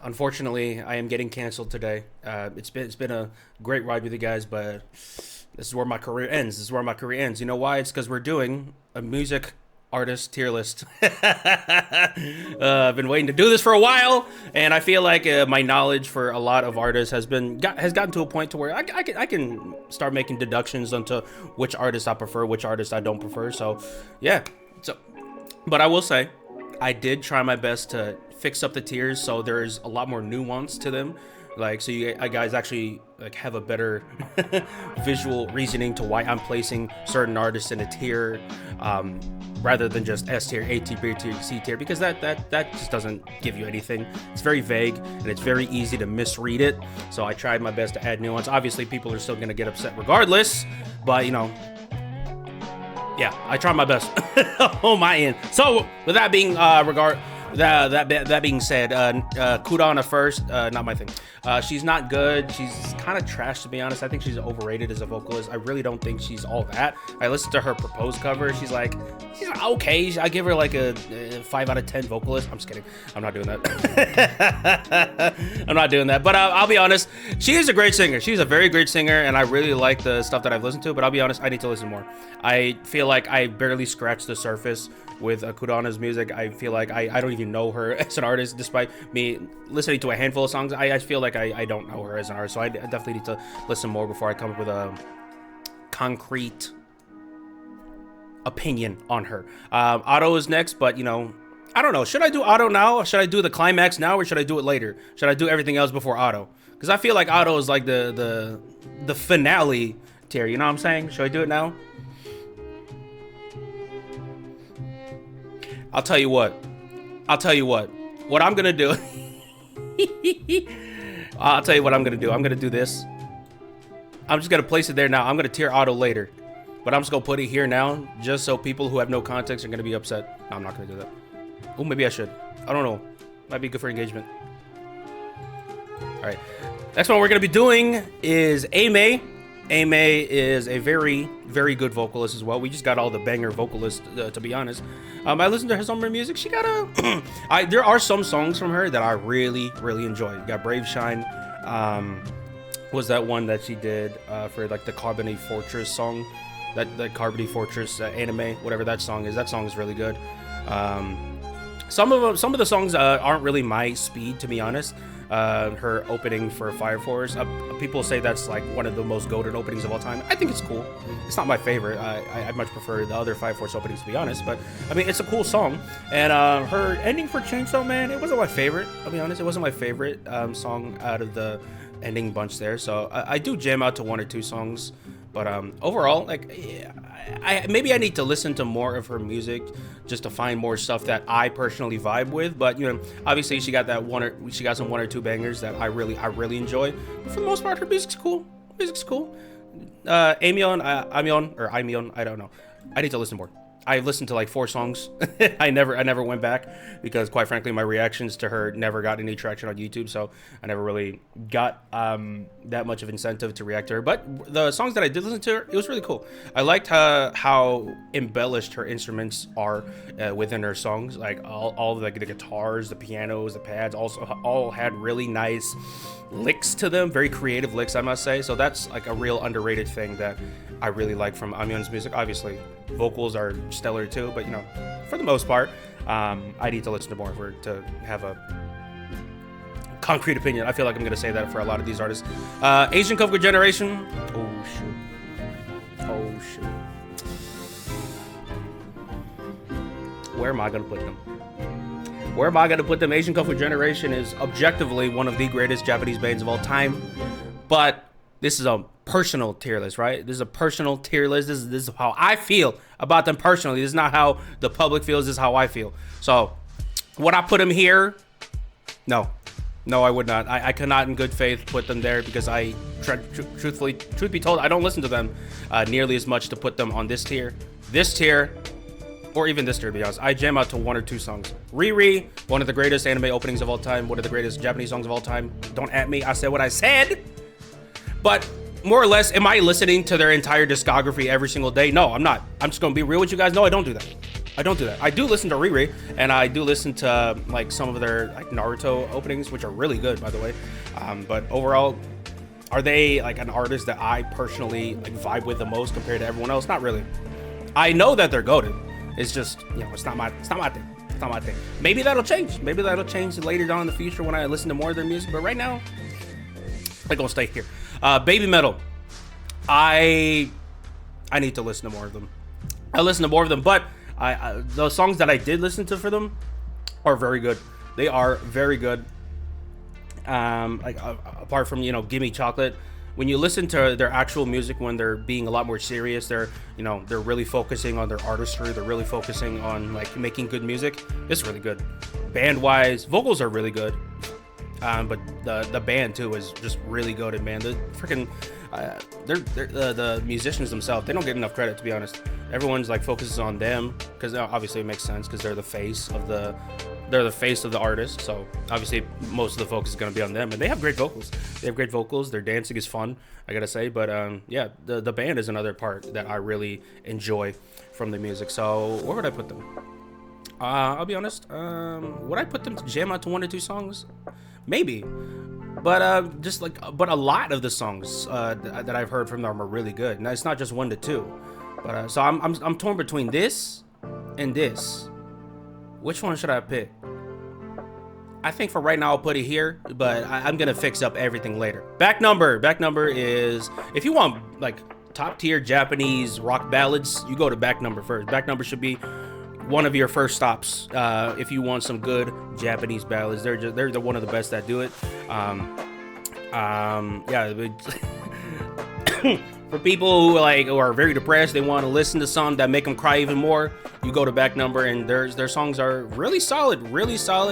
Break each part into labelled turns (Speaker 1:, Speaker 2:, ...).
Speaker 1: unfortunately, I am getting canceled today. It's been a great ride with you guys, but this is where my career ends. This is where my career ends. You know why? It's because we're doing a music artist tier list. I've been waiting to do this for a while, and I feel like my knowledge for a lot of artists has gotten to a point to where I can start making deductions onto which artists I prefer, which artists I don't prefer. So, yeah. But I will say, I did try my best to fix up the tiers so there's a lot more nuance to them. Like, so you guys actually like have a better visual reasoning to why I'm placing certain artists in a tier, rather than just S tier, A tier, B tier, C tier, because that just doesn't give you anything. It's very vague and it's very easy to misread it. So I tried my best to add nuance. Obviously, people are still gonna get upset regardless, but you know, yeah, I tried my best on my end. So with that being that being said, Kudana first, not my thing. She's not good. She's kind of trash, to be honest. I think she's overrated as a vocalist. I really don't think she's all that. I listened to her Propose cover. She's okay. I give her like a 5 out of 10 vocalist. I'm just kidding. I'm not doing that. I'm not doing that. But I'll be honest. She is a great singer. She's a very great singer, and I really like the stuff that I've listened to. But I'll be honest, I need to listen more. I feel like I barely scratched the surface with Kudana's music. I feel like I don't even know her as an artist, despite me listening to a handful of songs. I feel like I don't know her as an artist, so I definitely need to listen more before I come up with a concrete opinion on her. Otto is next, but you know, I don't know. Should I do Otto now? Or should I do the climax now, or should I do it later? Should I do everything else before Otto? Because I feel like Otto is like the finale tier. You know what I'm saying? Should I do it now? I'll tell you what. What I'm gonna do. I'll tell you what I'm gonna do. I'm gonna do this. I'm just gonna place it there now. I'm gonna tier Otto later, but I'm just gonna put it here now, just so people who have no context are gonna be upset. No, I'm not gonna do that. Oh, maybe I should. I don't know. Might be good for engagement. All right. Next one we're gonna be doing is Aimee. Aimee is a very, very good vocalist as well. We just got all the banger vocalists, to be honest. I listened to her summer music. She got a... there are some songs from her that I really, really enjoy. You got Brave Shine. Was that one that she did for like the Carbonate Fortress song? That Carbonate Fortress anime, whatever that song is. That song is really good. Some of the songs aren't really my speed, to be honest. Her opening for Fire Force, people say that's like one of the most goated openings of all time. I think it's cool. It's not my favorite. I much prefer the other Fire Force openings, to be honest, but I mean, it's a cool song. And her ending for Chainsaw Man, it wasn't my favorite. I'll be honest, it wasn't my favorite song out of the ending bunch there. So I do jam out to 1 or 2 songs, but overall, like, maybe I need to listen to more of her music just to find more stuff that I personally vibe with. But you know, obviously she got some 1 or 2 bangers that I really enjoy. But for the most part, her music's cool. Aimyon, I don't know. I need to listen more. I listened to like 4 songs. I never went back because, quite frankly, my reactions to her never got any traction on YouTube, so I never really got that much of incentive to react to her. But the songs that I did listen to her, it was really cool. I liked how embellished her instruments are within her songs. Like all the guitars, the pianos, the pads, also all had really nice licks to them, very creative licks, I must say. So that's like a real underrated thing that I really like from Aimyon's music. Obviously, vocals are stellar too, but you know, for the most part, I need to listen to more of her to have a concrete opinion. I feel like I'm gonna say that for a lot of these artists. Asian Cover Generation. Oh shoot. Where am I gonna put them? Asian Cover Generation is objectively one of the greatest Japanese bands of all time, but this is a personal tier list, right? This is a personal tier list. This is how I feel about them personally. This is not how the public feels. This is how I feel. So, would I put them here? No, I would not. I cannot, in good faith, put them there because truth be told, I don't listen to them nearly as much to put them on this tier, or even this tier, to be honest. I jam out to 1 or 2 songs. Riri, one of the greatest anime openings of all time, one of the greatest Japanese songs of all time. Don't at me. I said what I said. But more or less, am I listening to their entire discography every single day? No, I'm not. I'm just going to be real with you guys. No, I don't do that. I don't do that. I do listen to Riri, and I do listen to like some of their like Naruto openings, which are really good, by the way. But overall, are they like an artist that I personally like vibe with the most compared to everyone else? Not really. I know that they're goated. It's just, you know, it's not my thing. It's not my thing. Maybe that'll change. Maybe that'll change later on in the future when I listen to more of their music. But right now, I'm gonna stay here. Baby Metal. I need to listen to more of them. I listen to more of them, but the songs that I did listen to for them are very good. They are very good. Apart from, you know, Gimme Chocolate, when you listen to their actual music, when they're being a lot more serious, they're really focusing on their artistry. They're really focusing on like making good music. It's really good. Band wise, vocals are really good. But the band too is just really good. And man, the freaking the musicians themselves, they don't get enough credit, to be honest. Everyone's like focuses on them because obviously it makes sense because they're the face of the artist. So obviously most of the focus is going to be on them, and they have great vocals. Their dancing is fun, I gotta say. But yeah, the band is another part that I really enjoy from the music. So where would I put them? I'll be honest. Would I put them to jam out to 1 or 2 songs? Maybe. But but a lot of the songs that I've heard from them are really good. Now it's not just 1 to 2. But so I'm torn between this and this. Which one should I pick? I think for right now I'll put it here, but I'm gonna fix up everything later. Back number is, if you want like top tier Japanese rock ballads, you go to Back Number first. Back Number should be one of your first stops if you want some good Japanese ballads. They're one of the best that do it. Yeah. For people who are very depressed, they want to listen to songs that make them cry even more, you go to Back Number, and their songs are really solid.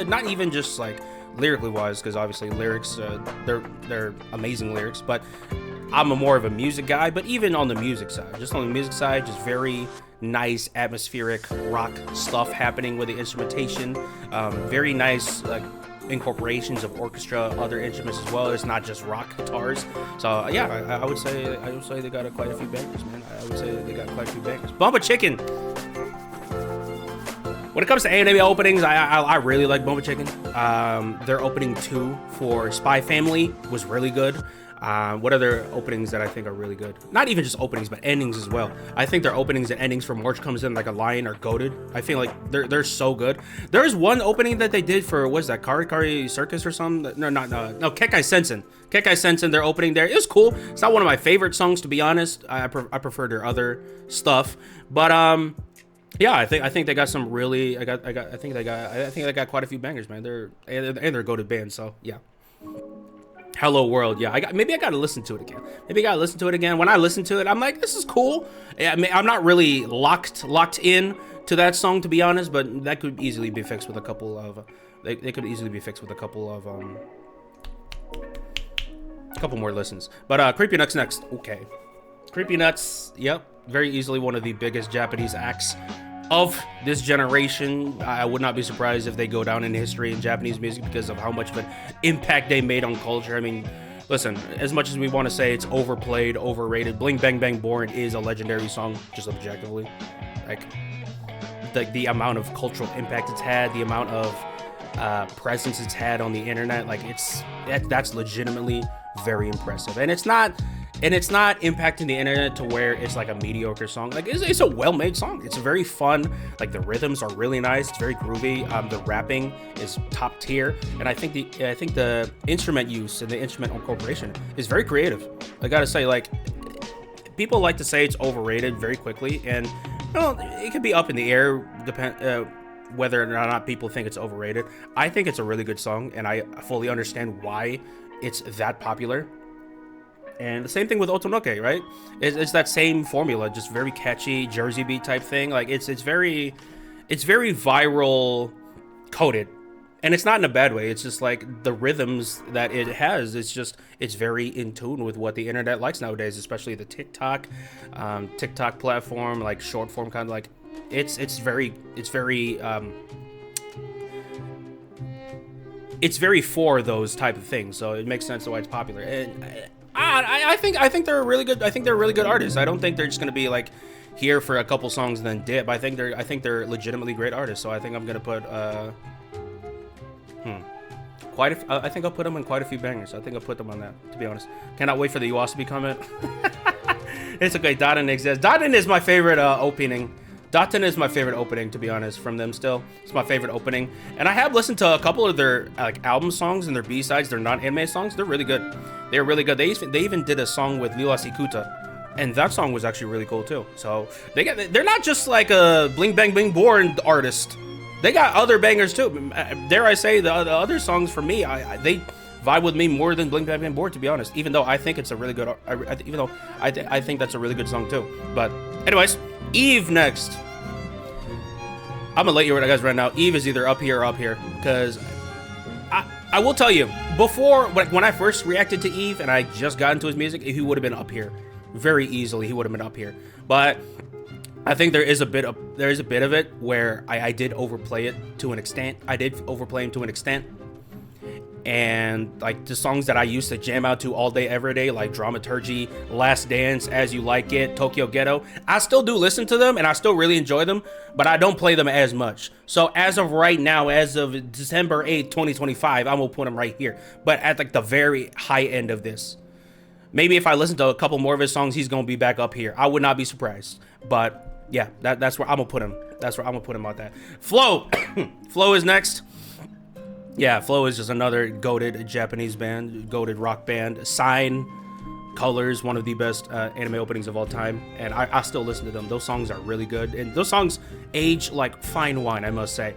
Speaker 1: Not even just like lyrically wise, because obviously lyrics, they're amazing lyrics. But I'm more of a music guy. But even on the music side, just very nice atmospheric rock stuff happening with the instrumentation. Very nice incorporations of orchestra, other instruments as well. It's not just rock guitars. So yeah, I would say they got quite a few bangers, man. I would say they got quite a few bangers. Bumba Chicken. When it comes to anime openings, I really like Bumba Chicken. Their opening 2 for Spy Family was really good. What other openings that I think are really good? Not even just openings, but endings as well. I think their openings and endings for March Comes In Like a Lion are goated. I feel like they're so good. There's one opening that they did for, what's that, Kari Circus or something? No, Kekkai Sensen. Kekkai Sensen, their opening there, it was cool. It's not one of my favorite songs, to be honest. I prefer their other stuff. But yeah, I think they got some really. I think they got quite a few bangers, man. They're a goated band. So yeah. Hello World, yeah. Maybe I gotta listen to it again. When I listen to it, I'm like, this is cool. I mean, I'm not really locked in to that song, to be honest, but that could easily be fixed with a couple of. They could easily be fixed with a couple more listens. But Creepy Nuts next. Okay, Creepy Nuts. Yep, very easily one of the biggest Japanese acts of this generation. I would not be surprised if they go down in history in Japanese music because of how much of an impact they made on culture. I mean, listen, as much as we want to say it's overplayed, overrated, Bling Bang Bang Born is a legendary song, just objectively. Like the amount of cultural impact it's had, the amount of presence it's had on the internet, like that's legitimately very impressive. And it's not impacting the internet to where it's like a mediocre song. Like it's a well-made song. It's very fun. Like the rhythms are really nice. It's very groovy. The rapping is top tier, and I think the instrument use and the instrument incorporation is very creative. I gotta say, like, people like to say it's overrated very quickly, and it can be up in the air, whether or not people think it's overrated. I think it's a really good song, and I fully understand why it's that popular. And the same thing with Otonoke, right? It's that same formula, just very catchy Jersey beat type thing. Like it's very viral coded, and it's not in a bad way. It's just like the rhythms that it has. It's very in tune with what the internet likes nowadays, especially the TikTok platform, like short form kind of like. It's very for those type of things. So it makes sense why it's popular. And I think they're a really good artist. I don't think they're just gonna be like here for a couple songs and then dip. I think they're legitimately great artists. So I think I'm gonna put I think I'll put them in quite a few bangers. I think I'll put them on that, to be honest. Cannot wait for the Iwasabi comment. It's okay. Daten exists. Daten is my favorite opening. Daten is my favorite opening, to be honest, from them still. It's my favorite opening. And I have listened to a couple of their like album songs and their B-sides, their non-anime songs. They're really good. They're really good. They even did a song with Lila Sikuta, and that song was actually really cool too. So they're not just like a Bling Bang Bing Born artist. They got other bangers too. Dare I say, the other songs for me, they vibe with me more than Bling Bang Bang Born, to be honest. Even though I think it's a really good, I think that's a really good song too. But anyways, Eve next. I'm gonna let you guys right now. Eve is either up here or up here, because I will tell you, before when I first reacted to Eve and I just got into his music, he would have been up here very easily. He would have been up here, but I think there is a bit of it where I did overplay it to an extent. I did overplay him to an extent. And like the songs that I used to jam out to all day, every day, like Dramaturgy, Last Dance, As You Like It, Tokyo Ghetto, I still do listen to them and I still really enjoy them, but I don't play them as much. So as of right now, as of December 8th, 2025, I'm gonna put them right here, but at like the very high end of this. Maybe if I listen to a couple more of his songs, he's gonna be back up here. I would not be surprised. But yeah, that's where I'm gonna put him. That's where I'm gonna put him on that. Flow. Flow is next. Yeah, Flow is just another goated Japanese band, goated rock band. Sign, Colors, one of the best anime openings of all time, and I still listen to them. Those songs are really good, and those songs age like fine wine, I must say.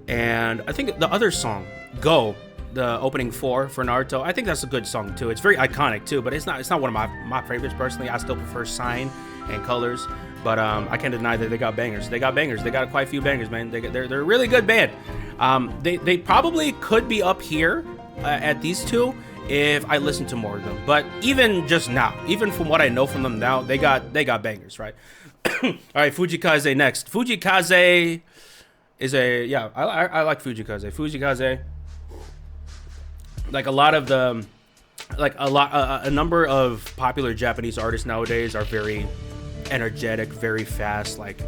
Speaker 1: And I think the other song, Go, the opening for Naruto, I think that's a good song too. It's very iconic too, but it's not one of my favorites personally. I still prefer Sign and Colors. But I can't deny that they got bangers. They got quite a few bangers, man. They're a really good band. They probably could be up here at these two if I listen to more of them. But even just now, even from what I know from them now, they got bangers, right? All right, Fujikaze next. Fujikaze is I like Fujikaze. Fujikaze, like a number of popular Japanese artists nowadays are very energetic, very fast. Like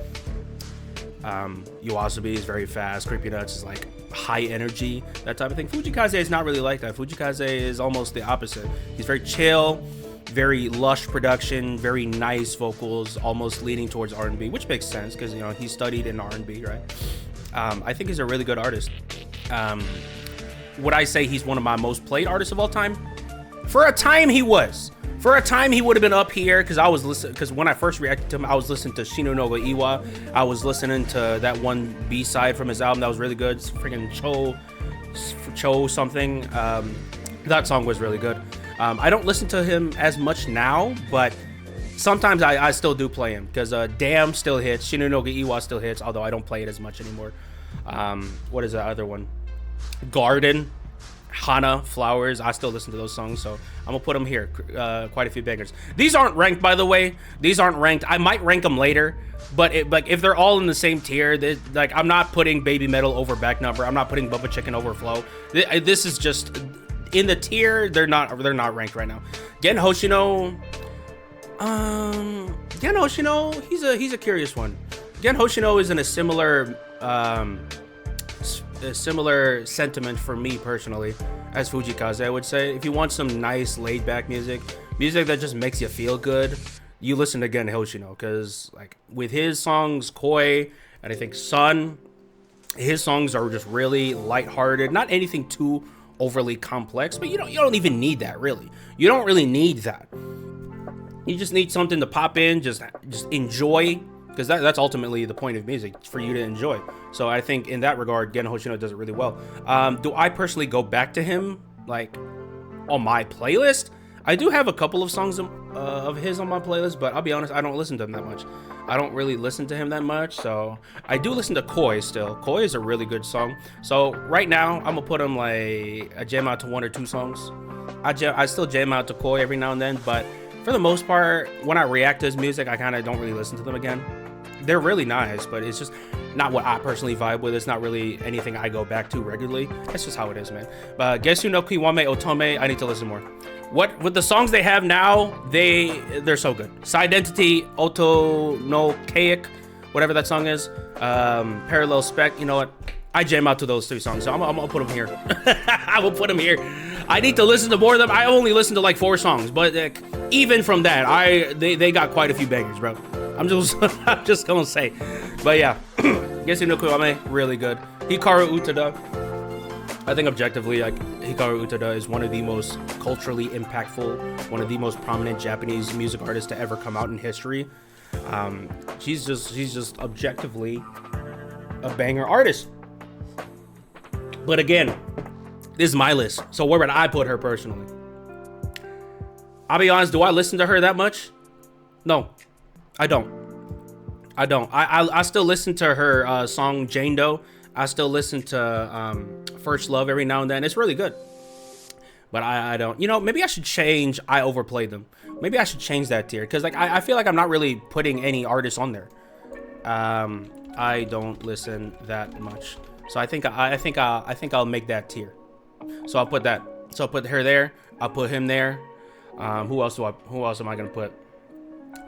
Speaker 1: Yoasobi is very fast. Creepy Nuts is like high energy, that type of thing. Fujikaze is not really like that. Fujikaze is almost the opposite. He's very chill, very lush production, very nice vocals, almost leaning towards R&B, which makes sense because he studied in R&B, right? I think he's a really good artist. Would I say he's one of my most played artists of all time? For a time he was. For a time, he would have been up here because when I first reacted to him, I was listening to Shinonoga Iwa. I was listening to that one B-side from his album that was really good. It's freaking Cho something. That song was really good. I don't listen to him as much now, but sometimes I still do play him because Damn still hits. Shinonoga Iwa still hits, although I don't play it as much anymore. What is that other one? Garden. Hana, Flowers, I still listen to those songs, so I'm gonna put them here. Quite a few bangers. These aren't ranked, by the way. These aren't ranked. I might rank them later, but if they're all in the same tier, like I'm not putting Baby Metal over Back Number. I'm not putting Bubba Chicken over Flow. This is just in the tier. They're not ranked right now. Gen Hoshino, he's a curious one. Gen Hoshino is in a similar sentiment for me personally as Fujikaze. I would say if you want some nice laid back music that just makes you feel good, you listen to Gen Hoshino, because like with his songs Koi and I think Sun, his songs are just really lighthearted, not anything too overly complex, but you don't even need that, really. You don't really need that. You just need something to pop in, just enjoy, because that's ultimately the point of music, for you to enjoy. So I think in that regard, Gen Hoshino does it really well. Do I personally go back to him like on my playlist? I do have a couple of songs of his on my playlist, but I'll be honest, I don't listen to him that much. I don't really listen to him that much, so I do listen to Koi still. Koi is a really good song. So right now, I'm gonna put him like I jam out to one or two songs. I still jam out to Koi every now and then, but for the most part, when I react to his music, I kind of don't really listen to them again. They're really nice, but it's just not what I personally vibe with. It's not really anything I go back to regularly. That's just how it is, man. But Gesu no Kiwame Otome, I need to listen more. what with the songs they have now, they're so good. Identity, Auto No Caic, whatever that song is, Parallel Spec. You know what? I jam out to those 3 songs, so I'm gonna put them here. I will put them here. I need to listen to more of them. I only listened to like 4 songs, but even from that, they got quite a few bangers, bro. I'm just gonna say, but yeah, Gesu no Kuame, really good. Hikaru Utada, I think objectively, like Hikaru Utada is one of the most culturally impactful, one of the most prominent Japanese music artists to ever come out in history. She's just objectively a banger artist. But again, this is my list, so where would I put her personally? I'll be honest, do I listen to her that much? No, I don't. I still listen to her song Jane Doe. I still listen to First Love every now and then. It's really good. But I don't. You know, maybe I should change I Overplayed Them. Maybe I should change that tier. Because like I feel like I'm not really putting any artists on there. I don't listen that much. So I think I'll make that tier. So I'll put that. So I'll put her there. I'll put him there. Who else am I gonna put?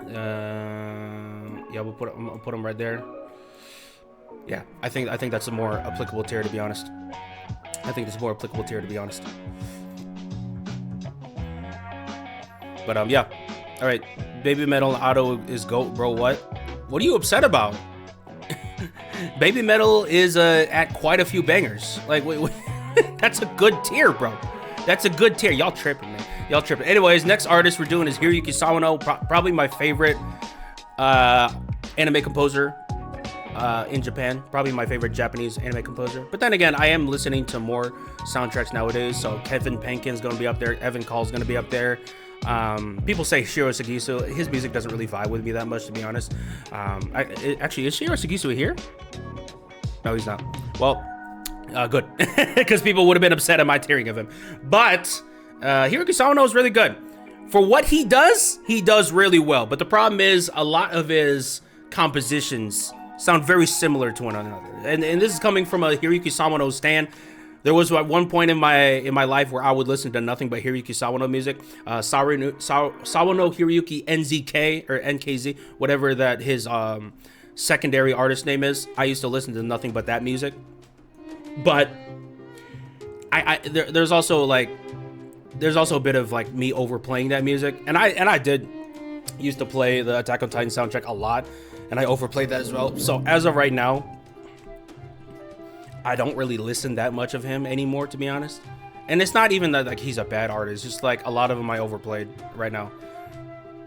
Speaker 1: Yeah, I'm gonna put him right there. Yeah, I think that's a more applicable tier, to be honest. But yeah. All right, Baby Metal Auto is GOAT, bro. What are you upset about? Baby Metal is at quite a few bangers. Like, wait. That's a good tier, bro. That's a good tier. Y'all tripping, man. Y'all tripping. Anyways, next artist we're doing is Hiroyuki Sawano, probably my favorite anime composer in Japan. Probably my favorite Japanese anime composer. But then again, I am listening to more soundtracks nowadays. So Kevin Penkin's gonna be up there. Evan Call's gonna be up there. People say Shiro Sagisu. His music doesn't really vibe with me that much, to be honest. Actually, is Shiro Sagisu here? No, he's not. Well, good, because people would have been upset at my tearing of him. But Hiroyuki Sawano is really good. For what he does really well. But the problem is a lot of his compositions sound very similar to one another. And this is coming from a Hiroyuki Sawano stan. There was at one point in my life where I would listen to nothing but Hiroyuki Sawano music. Sawano Hiroyuki NZK or NKZ, whatever that his secondary artist name is. I used to listen to nothing but that music. But there's also a bit of like me overplaying that music, and I did used to play the Attack on Titan soundtrack a lot, and I overplayed that as well. So as of right now, I don't really listen that much of him anymore, to be honest. And it's not even that like he's a bad artist, it's just like a lot of them I overplayed right now.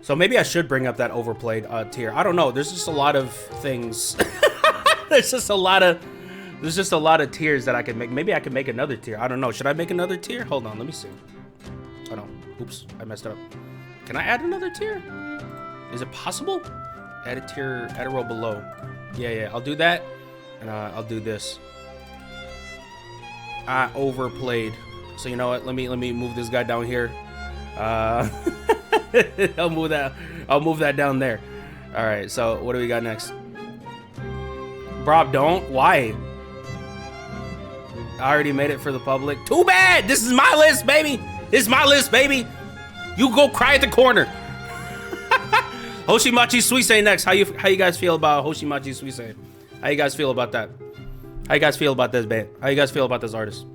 Speaker 1: So maybe I should bring up that overplayed tier. I don't know. There's just a lot of things. There's just a lot of tiers that I could make. Maybe I could make another tier. I don't know. Should I make another tier? Hold on. Let me see. Oh no. Oops. I messed it up. Can I add another tier? Is it possible? Add a tier. Add a row below. Yeah. I'll do that. And I'll do this. I overplayed. So you know what? Let me move this guy down here. I'll move that down there. All right. So what do we got next? Bro, don't. Why? I already made it for the public. Too bad. This is my list, baby. You go cry at the corner. Hoshimachi Suisei next. How you guys feel about Hoshimachi Suisei? How you guys feel about that? How you guys feel about this band? How you guys feel about this artist?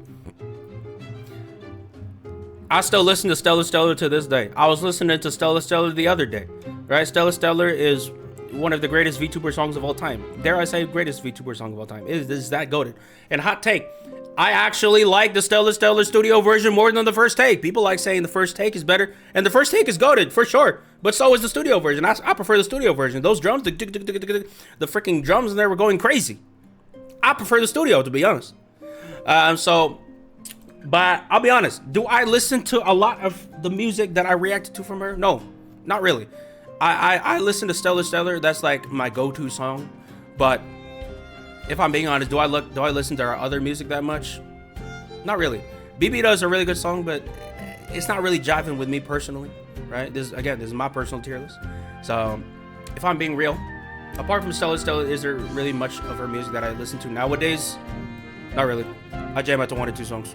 Speaker 1: I still listen to Stellar Stellar to this day. I was listening to Stellar Stellar the other day. Right? Stellar Stellar is one of the greatest VTuber songs of all time. Dare I say greatest VTuber song of all time. It is that goated. And hot take, I actually like the Stellar Stellar studio version more than the first take. People like saying the first take is better, and the first take is goated for sure. But so is the studio version. I prefer the studio version. Those drums, the freaking drums in there were going crazy. I prefer the studio, to be honest. But I'll be honest. Do I listen to a lot of the music that I reacted to from her? No, not really. I listen to Stellar Stellar. That's like my go-to song. But if I'm being honest, do I listen to her other music that much? Not really. BB does a really good song, but it's not really jiving with me personally, right? This is my personal tier list. So if I'm being real, apart from Stellar Stellar, is there really much of her music that I listen to nowadays? Not really. I jam out to 1 or 2 songs.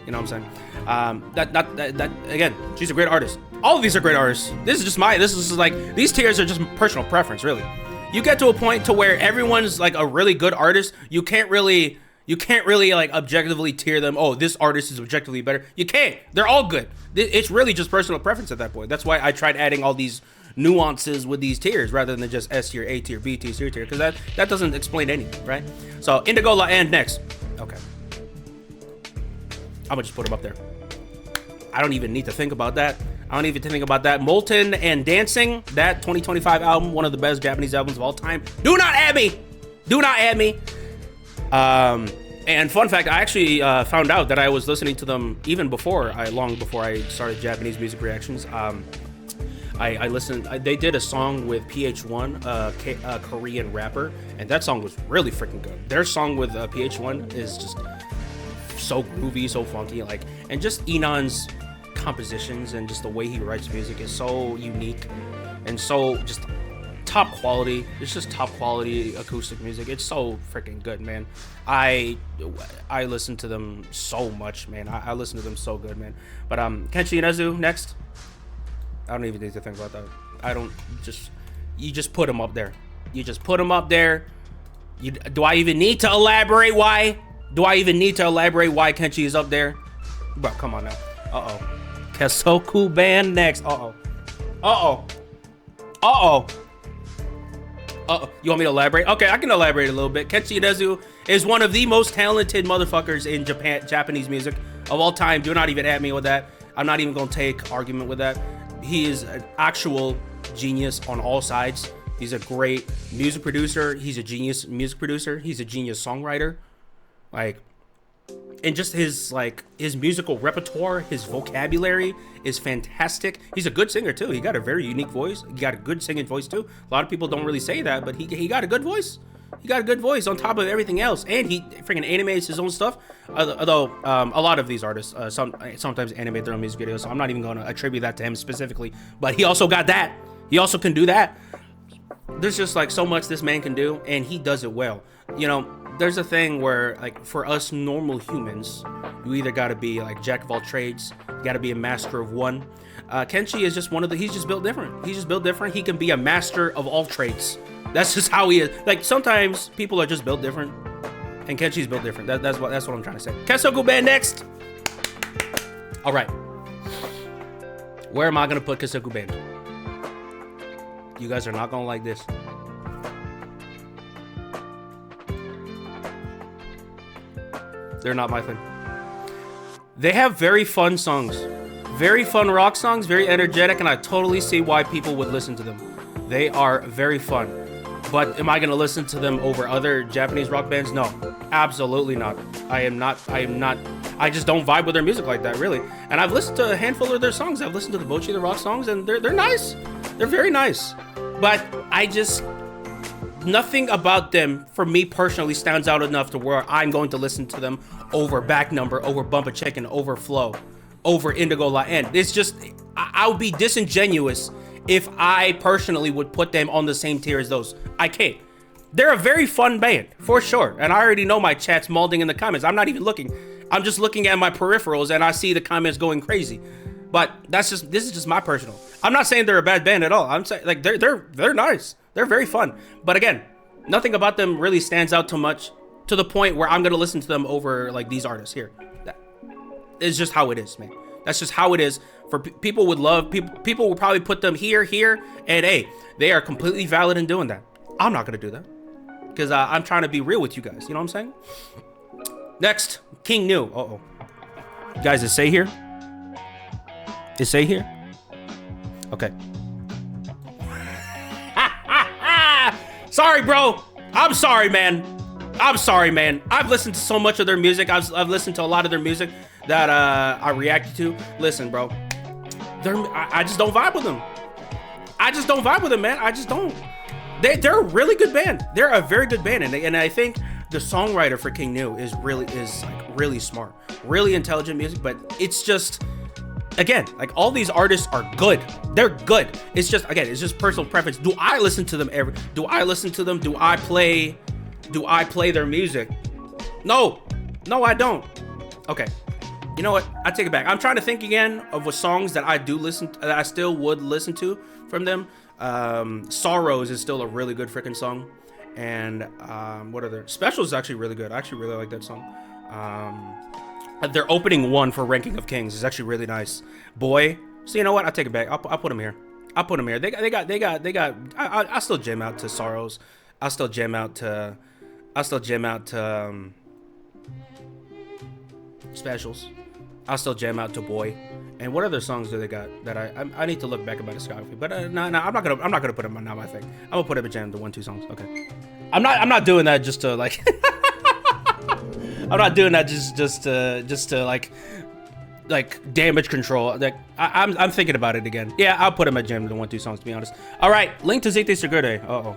Speaker 1: You know what I'm saying? That again, she's a great artist. All of these are great artists. This is like, these tiers are just personal preference, really. You get to a point to where everyone's like a really good artist. You can't really like objectively tier them. Oh, this artist is objectively better. You can't. They're all good. It's really just personal preference at that point. That's why I tried adding all these nuances with these tiers rather than just S tier, A tier, B tier, C tier, because that doesn't explain anything, right? So Indigo La and next. Okay. I'm gonna just put them up there. I don't even need to think about that. I don't even think about that. Molten and Dancing, that 2025 album, one of the best Japanese albums of all time. Do not add me. Do not add me. And fun fact, I actually found out that I was listening to them even long before I started Japanese music reactions. I listened. They did a song with PH1, a Korean rapper, and that song was really freaking good. Their song with PH1 is just so groovy, so funky, like, and just Enon's compositions and just the way he writes music is so unique and so just top quality. It's just top quality acoustic music. It's so freaking good, man. I listen to them so much, man. I listen to them so good, man. But Kenshi Inezu next. I don't even need to think about that. You just put them up there. You just put them up there. Do I even need to elaborate why? Do I even need to elaborate why Kenshi is up there? Bro, come on now. Uh-oh. Kesoku Band next. Uh-oh. Uh-oh. Uh-oh. You want me to elaborate? Okay, I can elaborate a little bit. Kenshi Inezu is one of the most talented motherfuckers in Japanese music of all time. Do not even at me with that. I'm not even going to take argument with that. He is an actual genius on all sides. He's a great music producer. He's a genius music producer. He's a genius songwriter. Like, and just his musical repertoire, his vocabulary is fantastic. He's a good singer too. He got a very unique voice. He got a good singing voice too. A lot of people don't really say that, but he got a good voice. He got a good voice on top of everything else, and he freaking animates his own stuff. Although a lot of these artists sometimes animate their own music videos, so I'm not even going to attribute that to him specifically. But he also got that. He also can do that. There's just like so much this man can do, and he does it well. You know, there's a thing where, like, for us normal humans, you either got to be like jack of all trades, you got to be a master of one. Kenshi is just he's just built different. He's just built different. He can be a master of all trades. That's just how he is. Like, sometimes people are just built different, and Kenshi's built different. That's what I'm trying to say. Kesoku Band next. All right. Where am I gonna put Kesoku Band? You guys are not gonna like this. They're not my thing. They have very fun songs, very fun rock songs, very energetic, and I totally see why people would listen to them. They are very fun. But am I going to listen to them over other Japanese rock bands? No, absolutely not. I am not. I just don't vibe with their music like that, really. And I've listened to a handful of their songs. I've listened to the Bochi the Rock songs, and they're nice. They're very nice. But nothing about them, for me personally, stands out enough to where I'm going to listen to them over Back Number, over Bump a Chicken, over Flow, over Indigo La N. It's just, I would be disingenuous if I personally would put them on the same tier as those. I can't. They're a very fun band, for sure. And I already know my chat's molding in the comments. I'm not even looking. I'm just looking at my peripherals and I see the comments going crazy. But this is just my personal. I'm not saying they're a bad band at all. I'm saying, like, they're nice. They're very fun. But again, nothing about them really stands out too much to the point where I'm going to listen to them over, like, these artists here. That is just how it is, man. That's just how it is. For people would love, people will probably put them here, and hey, they are completely valid in doing that. I'm not gonna do that because I'm trying to be real with you guys. You know what I'm saying? Next, King New. Uh-oh. Guys, is Say here? Is Say here? Okay. Sorry, bro. I'm sorry, man. I've listened to so much of their music. I've listened to a lot of their music that I reacted to. Listen, bro. I just don't vibe with them. I just don't vibe with them, man. I just don't. They're a really good band. They're a very good band, and I think the songwriter for King New is really smart, really intelligent music. But it's just, again, like, all these artists are good. They're good. It's just, again, it's just personal preference. Do I listen to them Do I listen to them? Do I play their music? No, I don't. Okay. You know what? I take it back. I'm trying to think again of what songs that I do listen to, that I still would listen to from them. Sorrows is still a really good freaking song. And what other? Special is actually really good. I actually really like that song. Their opening one for Ranking of Kings is actually really nice. Boy. So you know what? I take it back. I'll put them here. I'll put them here. They got. I still jam out to Sorrows. I'll still jam out to Specials. I'll still jam out to Boy. And what other songs do they got that I need to look back at my discography? But no, I'm not gonna put them on now. I think I'm gonna put it in jam to 1-2 songs. Okay. I'm not doing that just to like. I'm not doing that just to like damage control. Like I'm thinking about it again. Yeah, I'll put him at jam to 1-2 songs, to be honest. All right, Link to Zete Segure. Uh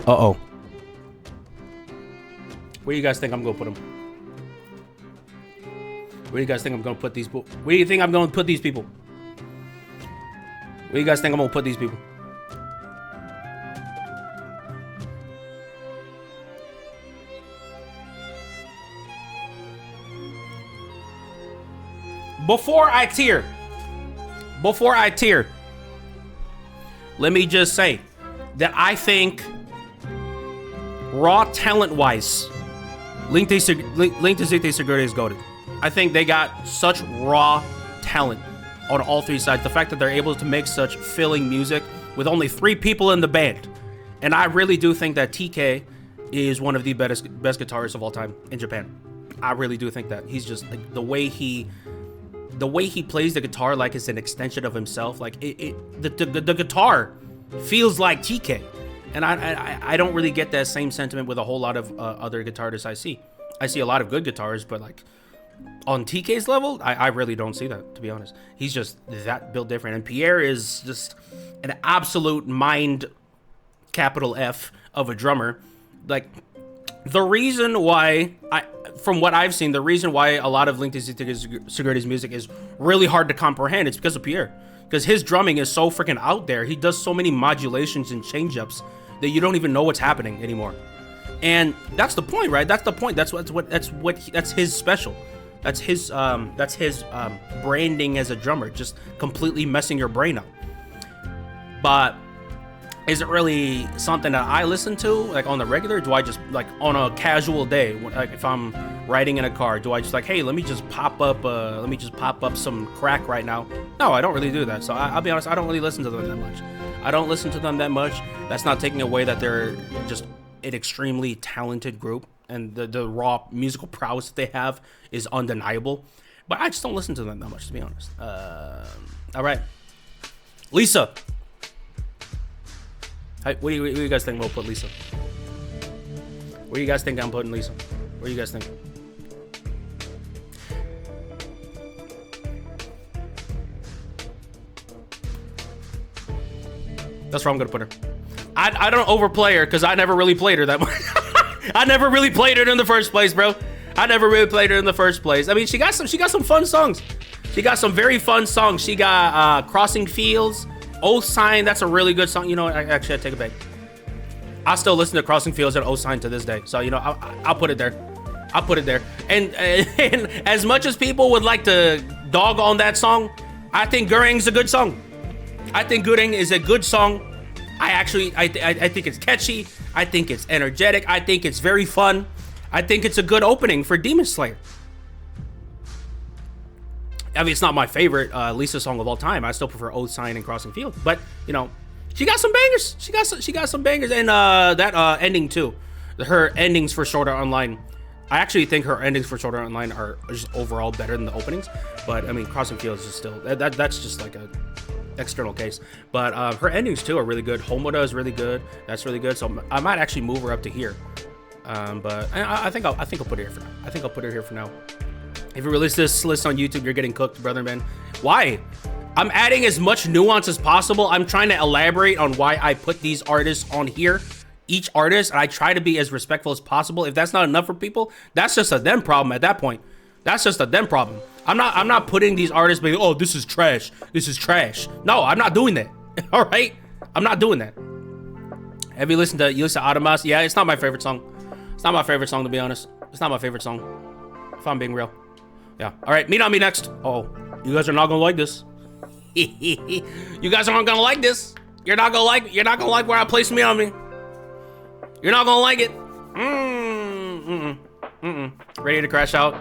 Speaker 1: oh. Where do you guys think I'm gonna put them? Where do you guys think I'm gonna put these people? Where do you think I'm gonna put these people? Where do you guys think I'm gonna put these people? Before I tear, let me just say that I think raw talent-wise, Link to Zete Segure is goated. I think they got such raw talent on all three sides. The fact that they're able to make such filling music with only 3 people in the band. And I really do think that TK is one of the best guitarists of all time in Japan. I really do think that. He's just like the way he plays the guitar like it's an extension of himself. Like the guitar feels like TK. And I don't really get that same sentiment with a whole lot of other guitarists I see. I see a lot of good guitarists, but like on TK's level, I really don't see that, to be honest. He's just that built different. And Pierre is just an absolute mind, capital F, of a drummer. Like, the reason why, from what I've seen, the reason why a lot of Link to Zete Segure's music is really hard to comprehend, it's because of Pierre. Because his drumming is so freaking out there. He does so many modulations and change-ups that you don't even know what's happening anymore. And that's the point, right? That's the point. That's his special. That's his branding as a drummer, just completely messing your brain up. But is it really something that I listen to like on the regular? Do I just like on a casual day, like if I'm riding in a car, do I just like, hey, let me just pop up some crack right now? No, I don't really do that. So I'll be honest, I don't really listen to them that much. That's not taking away that they're just an extremely talented group, and the raw musical prowess that they have is undeniable. But I just don't listen to them that much, to be honest. All right, Lisa. Hey, what do you guys think we'll put Lisa? Where do you guys think I'm putting Lisa? What do you guys think? That's where I'm gonna put her. I don't overplay her because I never really played her that much. I never really played her in the first place, bro. I mean, she got some fun songs. She got some very fun songs. She got Crossing Fields, Oath Sign. That's a really good song. You know what? I take it back. I still listen to Crossing Fields and Oath Sign to this day. So, you know, I'll put it there. And as much as people would like to dog on that song, I think Gureng's a good song. I think Gureng is a good song. I think it's catchy. I think it's energetic. I think it's very fun. I think it's a good opening for Demon Slayer. I mean, it's not my favorite Lisa song of all time. I still prefer Oath Sign and Crossing Field. But, you know, she got some bangers. She got some bangers. And that ending, too. Her endings for Sword Art Online. I actually think her endings for Sword Art Online are just overall better than the openings. But, I mean, Crossing Field is just still... That's just like a external case. But her endings, too, are really good. Homoda is really good. That's really good. So I might actually move her up to here. But I think I'll put her here for now. I think I'll put her here for now. If you release this list on YouTube, you're getting cooked, brother man. Why? I'm adding as much nuance as possible. I'm trying to elaborate on why I put these artists on here. Each artist, and I try to be as respectful as possible. If that's not enough for people, that's just a them problem at that point. That's just a them problem. I'm not putting these artists being, oh, this is trash. This is trash. No, I'm not doing that. All right? I'm not doing that. Have you listened to Yusa Adamas? Yeah, it's not my favorite song. It's not my favorite song, to be honest. It's not my favorite song, if I'm being real. Yeah. All right, Meet on Me next. Oh, you guys are not gonna like this. You guys aren't gonna like this. You're not gonna like where I place Meet on Me. You're not gonna like it. Ready to crash out.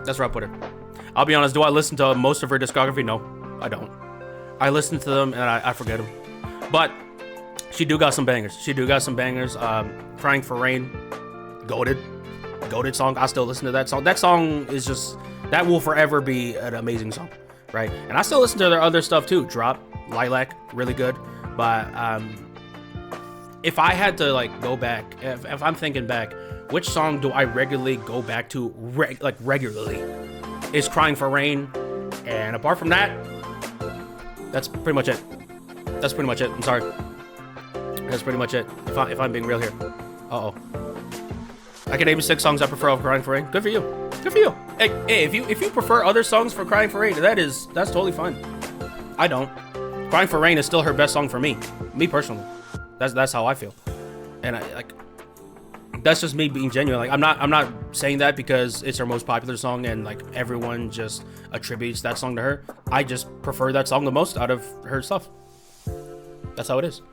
Speaker 1: That's where I put her. I'll be honest, do I listen to most of her discography? No, I don't. I listen to them and I forget them. But she do got some bangers. Crying for Rain, goated song. I still listen to that song. That song is just, that will forever be an amazing song, right? And I still listen to their other stuff too. Drop, Lilac, really good. But if I had to like go back, if I'm thinking back, which song do I regularly go back to regularly? Is Crying for Rain. And apart from that, that's pretty much it. I'm sorry. That's pretty much it. If I'm being real here. Uh-oh. I can name 6 songs I prefer of Crying for Rain. Good for you. Good for you. Hey, if you prefer other songs for Crying for Rain, that's totally fine. I don't. Crying for Rain is still her best song for me. Me personally. That's how I feel. And that's just me being genuine. Like I'm not saying that because it's her most popular song and like everyone just attributes that song to her. I just prefer that song the most out of her stuff. That's how it is.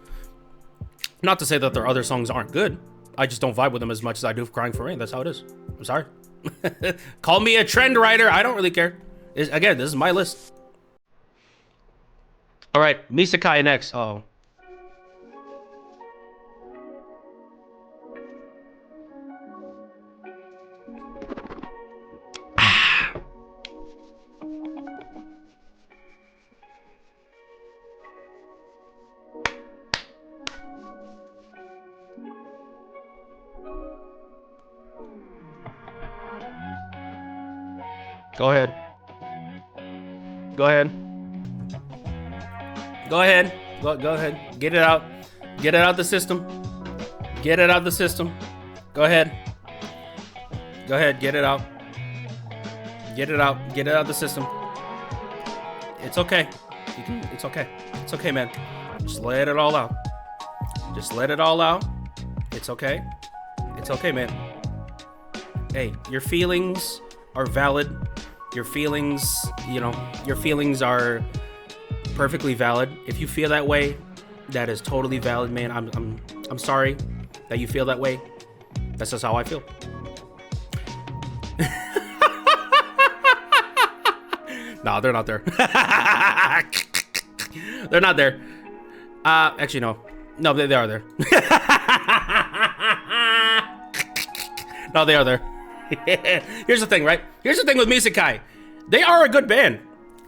Speaker 1: Not to say that their other songs aren't good. I just don't vibe with them as much as I do Crying for Rain. That's how it is. I'm sorry. Call me a trend writer. I don't really care. Again, this is my list. All right, Misakai next. Oh. Go ahead. Go ahead. Go ahead. Go ahead. Get it out. Get it out the system. Get it out the system. Go ahead. Go ahead. Get it out. Get it out. Get it out the system. It's okay. It's okay. It's okay, man. Just let it all out. Just let it all out. It's okay. It's okay, man. Hey, your feelings are valid. Your feelings, your feelings are perfectly valid. If you feel that way, that is totally valid, man. I'm sorry that you feel that way. That's just how I feel. No, they're not there. They're not there. Actually, no. No, they are there. No, they are there. Here's the thing, right? Here's the thing with Misakai. They are a good band.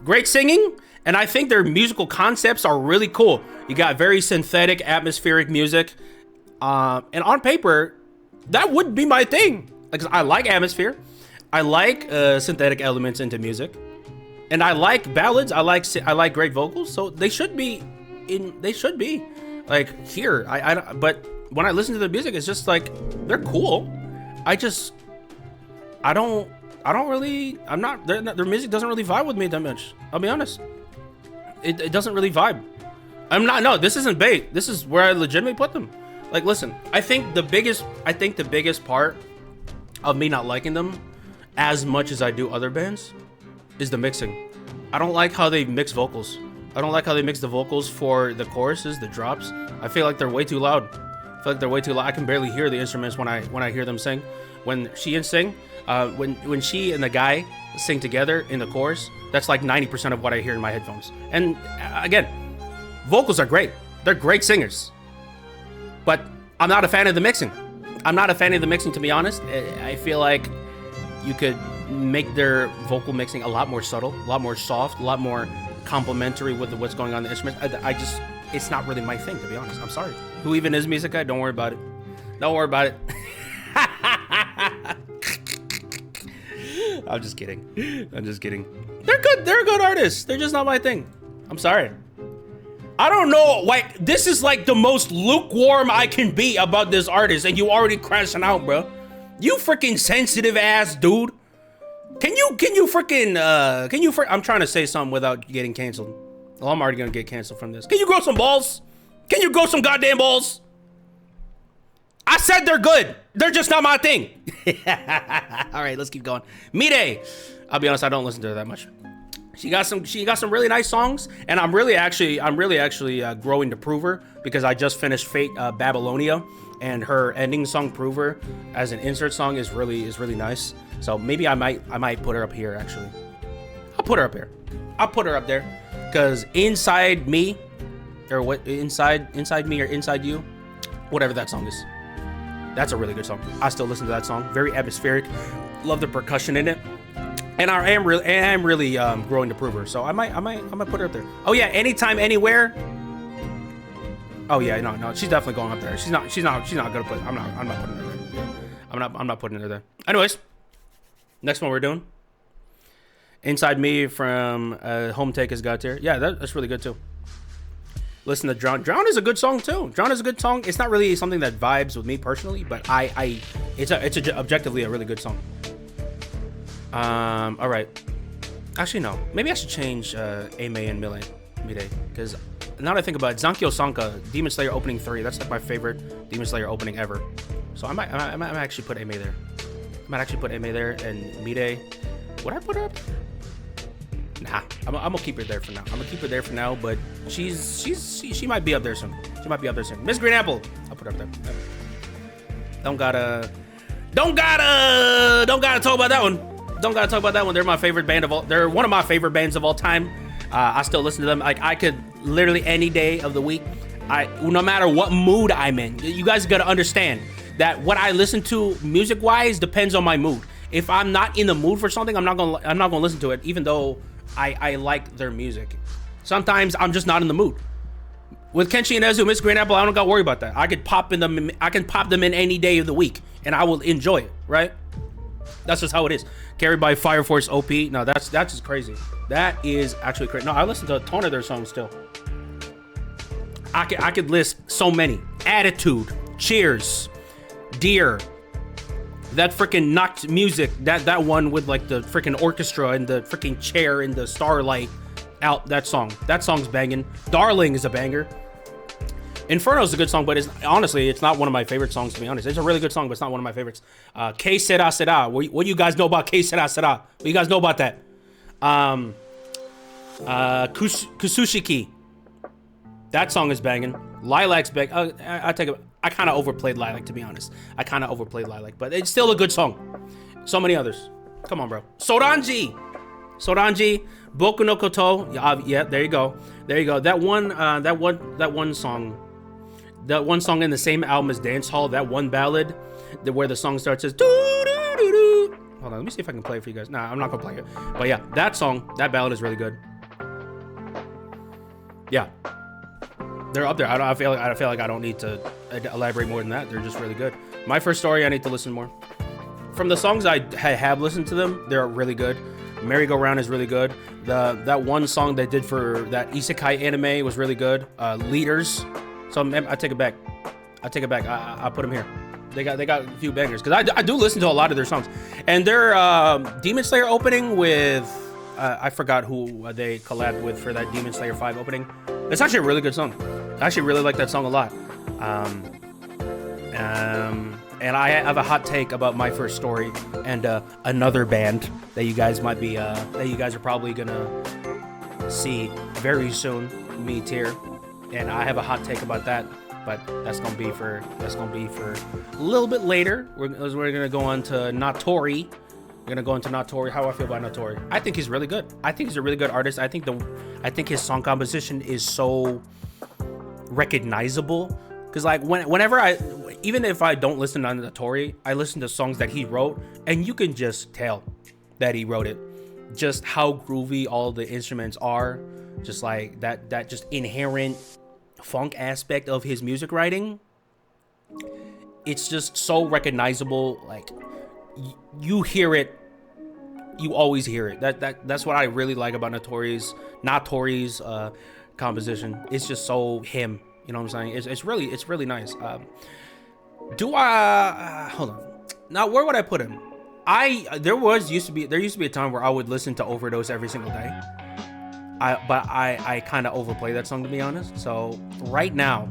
Speaker 1: Great singing, and I think their musical concepts are really cool. You got very synthetic, atmospheric music. And on paper, that would be my thing. Like, I like atmosphere. I like synthetic elements into music. And I like ballads. I like great vocals. So they should be like here. But when I listen to the music, it's just like, they're cool. Their music doesn't really vibe with me that much. I'll be honest. It doesn't really vibe. This isn't bait. This is where I legitimately put them. Like, listen, I think the biggest part of me not liking them as much as I do other bands is the mixing. I don't like how they mix vocals. I don't like how they mix the vocals for the choruses, the drops. I feel like they're way too loud. I can barely hear the instruments when I hear them sing. When she sing, when she and the guy sing together in the chorus, that's like 90% of what I hear in my headphones. And again, vocals are great. They're great singers. But I'm not a fan of the mixing. To be honest. I feel like you could make their vocal mixing a lot more subtle, a lot more soft, a lot more complementary with what's going on in the instruments. It's not really my thing, to be honest. I'm sorry. Who even is Misakai? Don't worry about it. Don't worry about it. I'm just kidding. They're good. They're good artists. They're just not my thing. I'm sorry. I don't know. Like, this is like the most lukewarm I can be about this artist, and you already crashing out, bro. You freaking sensitive ass dude. Can you I'm trying to say something without getting canceled. Well, I'm already gonna get canceled from this. Can you grow some balls? Can you grow some goddamn balls? I said they're good. They're just not my thing. All right, let's keep going. Mide. I'll be honest, I don't listen to her that much. She got some really nice songs, and I'm really actually growing to prove her because I just finished Fate Babylonia, and her ending song Prove Her as an insert song is really nice. So maybe I might put her up here actually. I'll put her up here. I'll put her up there because Inside Me, or what inside me or Inside You, whatever that song is. That's a really good song. I still listen to that song. Very atmospheric. Love the percussion in it. And I am really growing to prove her. So I might put her up there. Oh yeah, Anytime, Anywhere. Oh yeah, no, she's definitely going up there. She's not gonna put. I'm not putting her there. I'm not putting her there. Anyways, next one we're doing. Inside Me from Home Take Has Got there. Yeah, that's really good too. Listen to Drown. Drown is a good song too. Drown is a good song. It's not really something that vibes with me personally, but it's objectively a really good song. All right. Actually, no. Maybe I should change Ame and Mide, because now that I think about it, Zankyo Sanka, Demon Slayer opening 3. That's like my favorite Demon Slayer opening ever. So I might actually put Ame there. I might actually put Ame there and Mide. Would I put her up? Nah, I'm gonna keep her there for now. But she might be up there soon. Miss Green Apple, I'll put her up there. Don't gotta talk about that one. They're my favorite band of all. They're one of my favorite bands of all time. I still listen to them. Like I could literally any day of the week. No matter what mood I'm in. You guys gotta understand that what I listen to music wise depends on my mood. If I'm not in the mood for something, I'm not gonna listen to it, even though I like their music. Sometimes I'm just not in the mood. With Kenshi and Ezu, Miss Green Apple, I don't gotta worry about that. I can pop them in any day of the week, and I will enjoy it. Right? That's just how it is. Carried by Fire Force OP. No, that's just crazy. That is actually crazy. No, I listen to a ton of their songs still. I could list so many. Attitude, Cheers, Dear. That freaking knocked music, that one with like the freaking orchestra and the freaking chair and the starlight out, that song's banging. Darling is a banger. Inferno is a good song, but honestly, it's not one of my favorite songs, to be honest. It's a really good song, but it's not one of my favorites. Que Sera Sera. What do you guys know about Que Sera Sera? What do you guys know about that? Kusushiki. That song is banging. Lilac's bang. I kind of overplayed Lilac, to be honest. But it's still a good song. So many others. Come on, bro. Soranji, Boku no Koto. Yeah, there you go. That one song in the same album as Dance Hall. That one ballad, where the song starts as doo doo doo doo. Hold on, let me see if I can play it for you guys. Nah, I'm not gonna play it. But yeah, that ballad is really good. Yeah. They're up there. I feel like I don't need to elaborate more than that. They're just really good. My First Story, I need to listen more. From the songs I have listened to them, they're really good. Merry Go Round is really good. That one song they did for that Isekai anime was really good. Leaders. So I take it back. I put them here. They got a few bangers because I do listen to a lot of their songs. And their Demon Slayer opening with I forgot who they collabed with for that Demon Slayer 5 opening. It's actually a really good song. I actually really like that song a lot. And I have a hot take about My First Story and another band that you guys are probably gonna see very soon. Me here, and I have a hot take about that. But that's gonna be for a little bit later. We're gonna go on to Natori. We're gonna go into Natori. How I feel about Natori? I think he's really good. I think he's a really good artist. I think his song composition is so recognizable. Cause like whenever even if I don't listen to Natori, I listen to songs that he wrote, and you can just tell that he wrote it. Just how groovy all the instruments are, just like that just inherent funk aspect of his music writing. It's just so recognizable. Like you hear it, you always hear it. That's what I really like about Natori's composition. It's just so him. You know what I'm saying? It's really nice. Hold on. Now where would I put him? There used to be a time where I would listen to Overdose every single day. I kind of overplay that song, to be honest. So right now,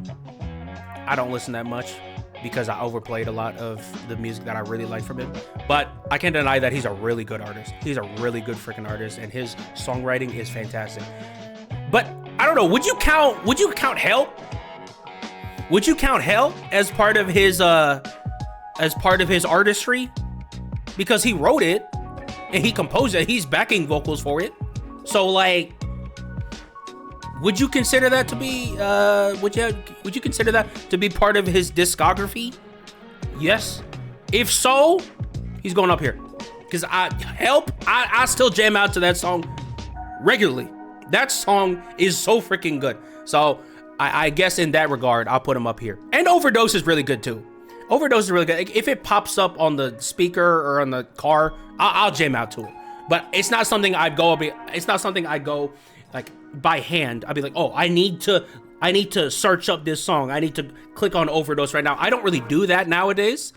Speaker 1: I don't listen that much. because I overplayed a lot of the music that I really like from him. But I can't deny that he's a really good artist. He's a really good freaking artist, and his songwriting is fantastic. But I don't know, would you count Hell? Would you count Hell as part of his artistry? Because he wrote it and he composed it. He's backing vocals for it. So like, would you consider that to be would you consider that to be part of his discography? Yes. If so, he's going up here. Because I still jam out to that song regularly. That song is so freaking good. So I guess in that regard, I'll put him up here. And Overdose is really good too. Overdose is really good. If it pops up on the speaker or on the car, I'll jam out to it. But it's not something I go like by hand. I'd be like, oh, I need to search up this song. I need to click on Overdose right now. I don't really do that nowadays.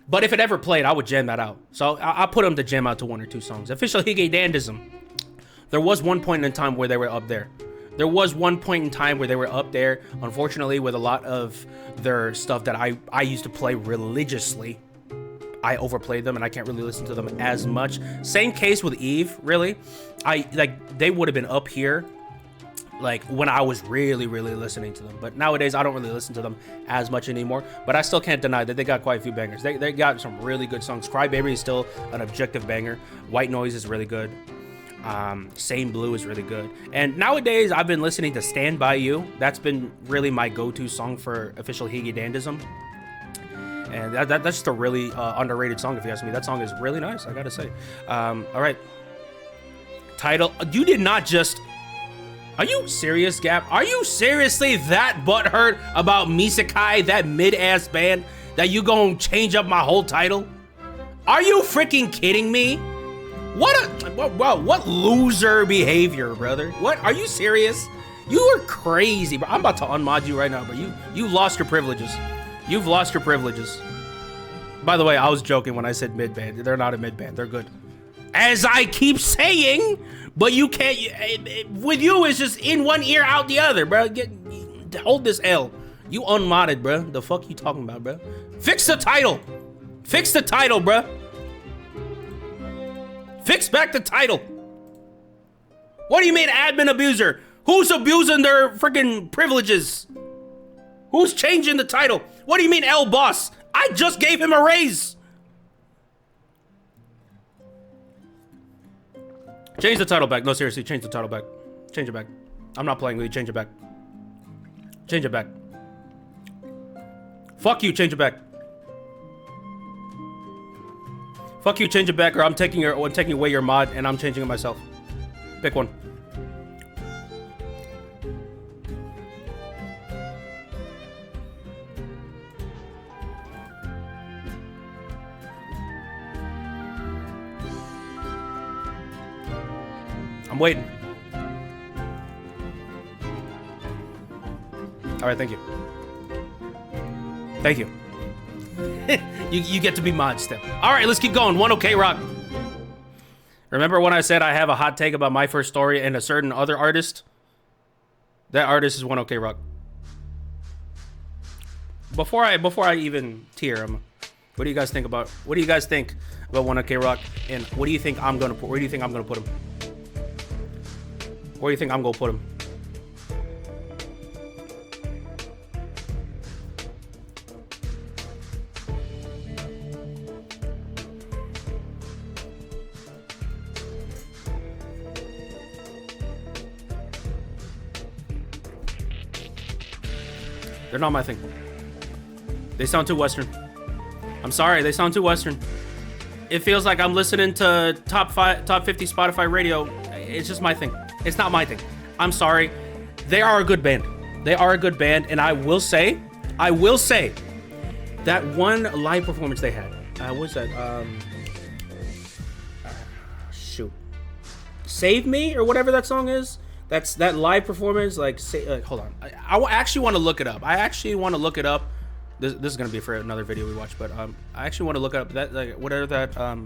Speaker 1: But if it ever played, I would jam that out. So I'll put them to jam out to 1 or 2 songs. Official Hige Dandism. There was one point in time where they were up there. Unfortunately, with a lot of their stuff that I used to play religiously, I overplayed them and I can't really listen to them as much. Same case with Eve, really. They would have been up here like when I was really listening to them. But nowadays, I don't really listen to them as much anymore. But I still can't deny that they got quite a few bangers. They got some really good songs. Crybaby is still an objective banger. White Noise is really good. Same Blue is really good. And nowadays, I've been listening to Stand By You. That's been really my go-to song for Official Hige Dandism. And that's just a really underrated song, if you ask me. That song is really nice, I gotta say. All right. Title. You did not just... Are you serious, Gap? Are you seriously that butthurt about Misekai, that mid-ass band, that you gonna change up my whole title? Are you freaking kidding me? What loser behavior, brother? What? Are you serious? You are crazy, bro. I'm about to unmod you right now, but you lost your privileges. You've lost your privileges. By the way, I was joking when I said mid-band. They're not a mid-band. They're good. As I keep saying, but you can't... with you, it's just in one ear, out the other, bro. Hold this L. You unmodded, bro. The fuck you talking about, bro? Fix the title. Fix the title, bro. Fix back the title. What do you mean admin abuser? Who's abusing their freaking privileges? Who's changing the title? What do you mean L boss? I just gave him a raise. Change the title back. No, seriously, change the title back. Change it back. I'm not playing with you. Change it back. Change it back. Fuck you, change it back. Fuck you, change it back, or I'm taking away your mod and I'm changing it myself. Pick one. I'm waiting. All right, thank you. Thank you. You get to be mod step. All right, let's keep going. 1OK Rock. Remember when I said I have a hot take about My First Story and a certain other artist? That artist is 1OK Rock. Before I even tier him, what do you guys think about 1OK Rock? And what do you think I'm gonna put? Where do you think I'm gonna put him? Where do you think I'm gonna put him? They're not my thing. They sound too Western. I'm sorry, they sound too Western. It feels like I'm listening to top 50 Spotify radio. It's just my thing. It's not my thing. I'm sorry. They are a good band. They are a good band, and I will say that one live performance they had. What was that? Shoot. Save Me or whatever that song is. That's that live performance. Like, hold on. I actually want to look it up. This is gonna be for another video we watch, but I actually want to look up that, like, whatever that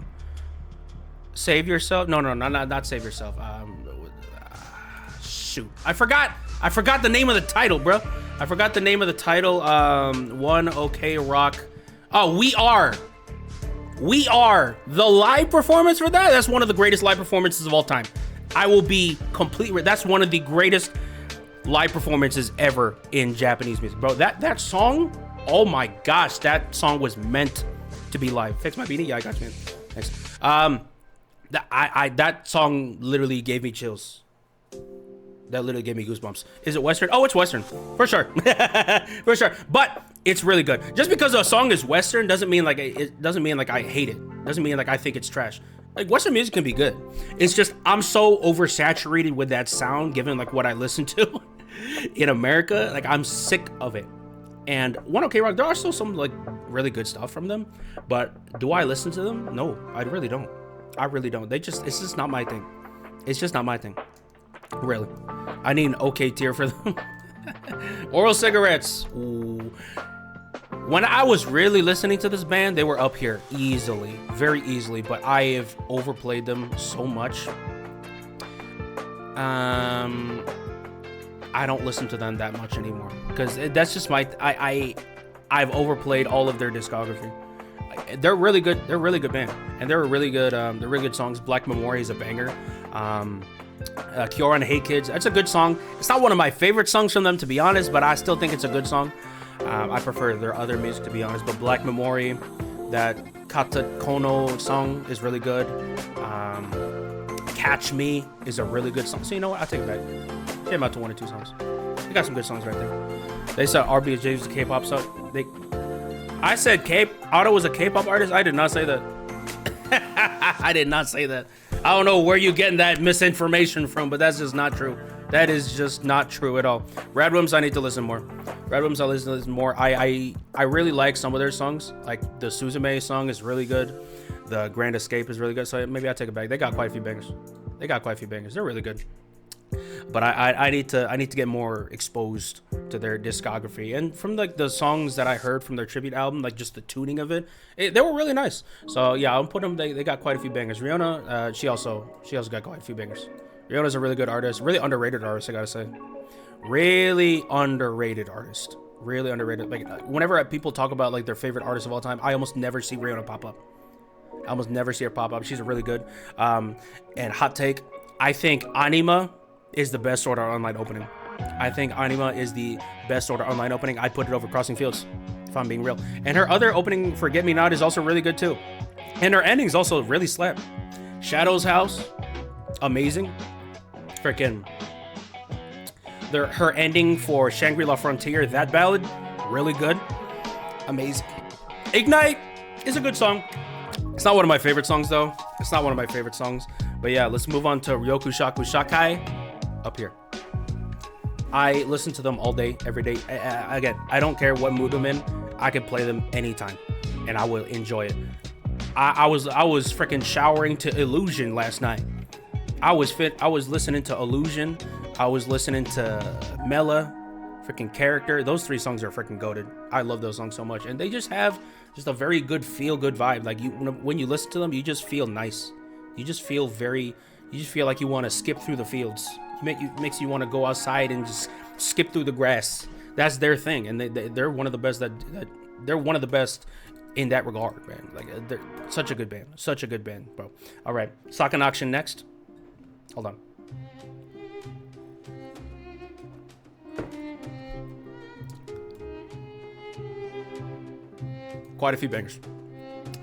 Speaker 1: Save Yourself. No, not Save Yourself. Shoot, I forgot I forgot the name of the title, bro. I forgot the name of the title. One OK Rock. Oh, We Are. We Are. The live performance for that, that's one of the greatest live performances of all time. I will be completely, that's one of the greatest live performances ever in Japanese music. Bro, that song, oh my gosh, that song was meant to be live. Fix my beanie? Yeah, I got you, man. Thanks. That song literally gave me chills. That literally gave me goosebumps. Is it Western? Oh, it's Western. For sure. For sure. But it's really good. Just because a song is Western doesn't mean like it doesn't mean like I hate it. Doesn't mean like I think it's trash. Like Western music can be good. It's just I'm so oversaturated with that sound given like what I listen to in America. Like I'm sick of it. And One OK Rock, there are still some like really good stuff from them, but do I listen to them? No, I really don't. I really don't. It's just not my thing. It's just not my thing. Really. I need an okay tier for them. Oral Cigarettes. Ooh. When I was really listening to this band, they were up here easily, very easily, but I have overplayed them so much. I don't listen to them that much anymore because that's just my I've overplayed all of their discography. They're really good. They're a really good band, and they're really good songs. Black Memory is a banger. Kiora and Hey Kids, that's a good song. It's not one of my favorite songs from them, to be honest, but I still think it's a good song. I prefer their other music, to be honest, but Black Memory, that Kata Kono song is really good. Catch Me is a really good song. So you know what? I'll take it back. Came out to 1 or 2 songs. They got some good songs right there. They said RBJ was a K-pop song. I said Otto was a K-pop artist. I did not say that. I did not say that. I don't know where you're getting that misinformation from, but that's just not true. That is just not true at all. Radwimps, I need to listen more. Radwimps, I need to listen more. I really like some of their songs. Like the Suzume song is really good. The Grand Escape is really good. So maybe I'll take it back. They got quite a few bangers. They're really good. But I need to get more exposed to their discography, and from like the songs that I heard from their tribute album, like just the tuning of it, they were really nice. So yeah, I'll put them. They got quite a few bangers. Riona, she also got quite a few bangers. Riona's a really good artist, really underrated artist, I gotta say. Really underrated artist. Really underrated. Like whenever people talk about like their favorite artist of all time, I almost never see Riona pop up. I almost never see her pop up. She's a really good. And hot take, I think Anima is the best Sword Art Online opening. I think Anima is the best Sword Art Online opening. I put it over Crossing Fields, if I'm being real. And her other opening, Forget Me Not, is also really good too. And her ending's also really slap. Shadow's House, amazing. Freaking her ending for Shangri-La Frontier, that ballad, really good. Amazing. Ignite is a good song. It's not one of my favorite songs though. But yeah, let's move on to Ryoku Shaku Shakai. Up here. I listen to them all day, every day. Again, I don't care what mood I'm in. I can play them anytime, and I will enjoy it. I was freaking showering to Illusion last night. I was listening to Illusion. I was listening to Mela, freaking Character. Those 3 songs are freaking goated. I love those songs so much, and they just have just a very good feel-good vibe. Like when you listen to them, you just feel nice. You just feel like you want to skip through the fields. It makes you want to go outside and just skip through the grass. That's their thing, and they're one of the best they're one of the best in that regard, man. Like they're such a good band, bro. All right, Sakanaction next. Hold on. Quite a few bangers.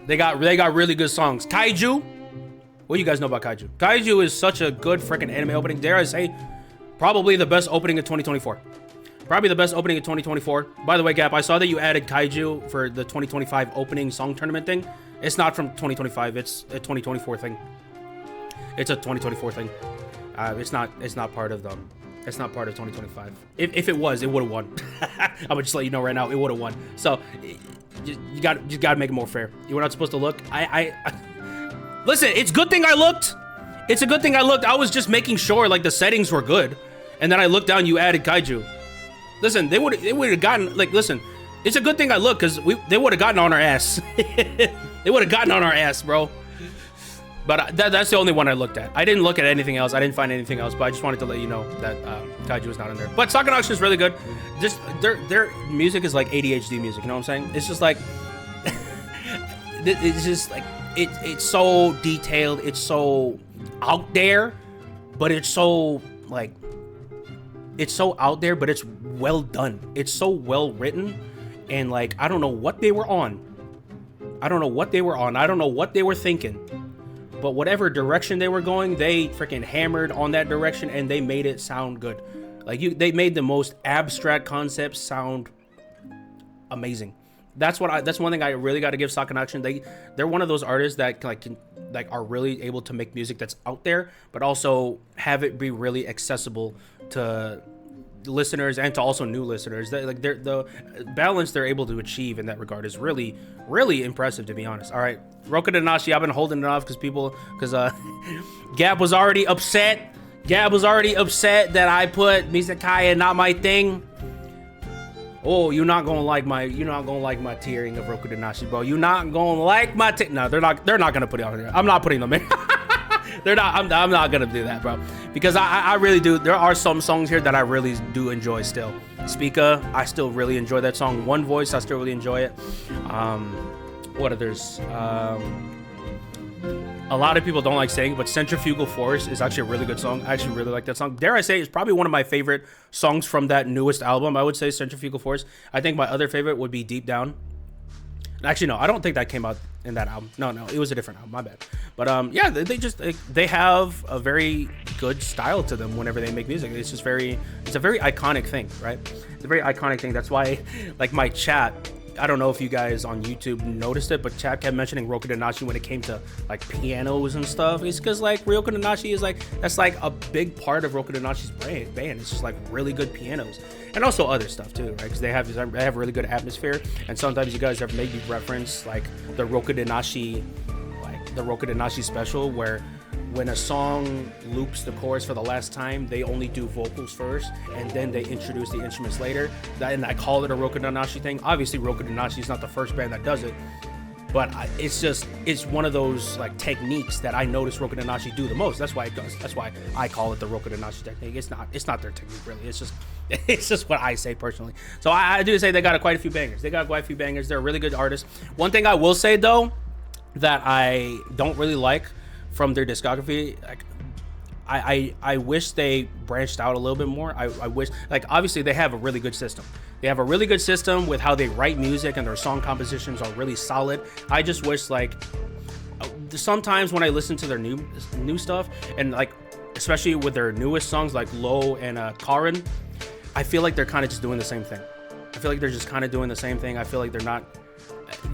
Speaker 1: They got really good songs. Kaiju. What do you guys know about Kaiju? Kaiju is such a good freaking anime opening. Dare I say, probably the best opening of 2024. Probably the best opening of 2024. By the way, Gap, I saw that you added Kaiju for the 2025 opening song tournament thing. It's not from 2025. It's a 2024 thing. It's a 2024 thing. It's not part of 2025. If it was, it would have won. I'm gonna just let you know right now, it would have won. So you got to make it more fair. You were not supposed to look. Listen, it's a good thing I looked. I was just making sure like the settings were good, and then I looked down. You added Kaiju. Listen, they would have gotten like. Listen, it's a good thing I looked because they would have gotten on our ass. They would have gotten on our ass, bro. But that's the only one I looked at. I didn't look at anything else. I didn't find anything else, but I just wanted to let you know that Kaiju was not in there. But Sakanaction is really good. Just their music is like ADHD music, you know what I'm saying? It's just like it's just like it's so detailed, it's so out there, but it's so like it's so out there, but it's well done. It's so well written, and like I don't know what they were on. I don't know what they were on. I don't know what they were thinking. But whatever direction they were going, they freaking hammered on that direction and they made it sound good. Like they made the most abstract concepts sound amazing. That's one thing I really got to give Sakanaction. They're one of those artists that are really able to make music that's out there, but also have it be really accessible to listeners and to also new listeners. The balance they're able to achieve in that regard is really, really impressive, to be honest. All right, Roku Danashi, I've been holding it off because Gab was already upset. Gab was already upset that I put Mizakaya Not My Thing. Oh, you're not gonna like my tiering of Roku Danashi, bro. You're not gonna like my no, they're not gonna put it on there. I'm not putting them in. They're not. I'm not gonna do that, bro, because I really do. There are some songs here that I really do enjoy still. Speaka, I still really enjoy that song. One Voice, I still really enjoy it. What others? A lot of people don't like saying, but Centrifugal Force is actually a really good song. I actually really like that song. Dare I say, it's probably one of my favorite songs from that newest album. I would say Centrifugal Force. I think my other favorite would be Deep Down. Actually, no, I don't think that came out in that album. No, it was a different album. My bad. But yeah, they have a very good style to them whenever they make music. It's a very iconic thing, right? It's a very iconic thing. That's why, like, my chat, I don't know if you guys on YouTube noticed it, but chat kept mentioning Roku Danashi when it came to like pianos and stuff. It's because like Roku Danashi is that's like a big part of Roku Danashi's band. It's just like really good pianos and also other stuff too, right? Because they have really good atmosphere. And sometimes you guys have maybe referenced like the Roku Danashi special, where when a song loops the chorus for the last time, they only do vocals first, and then they introduce the instruments later. And I call it a Roku Danashi thing. Obviously, Roku Danashi is not the first band that does it, but it's one of those like techniques that I notice Roku Danashi do the most. That's why I call it the Roku Danashi technique. It's not their technique really. It's just what I say personally. So I do say they got quite a few bangers. They're a really good artist. One thing I will say though that I don't really like from their discography, like I wish they branched out a little bit more. I wish, like, obviously they have a really good system. They have a really good system with how they write music, and their song compositions are really solid. I just wish, like, sometimes when I listen to their new stuff, and like especially with their newest songs like Low and Karin, I feel like they're kind of just doing the same thing. I feel like they're not.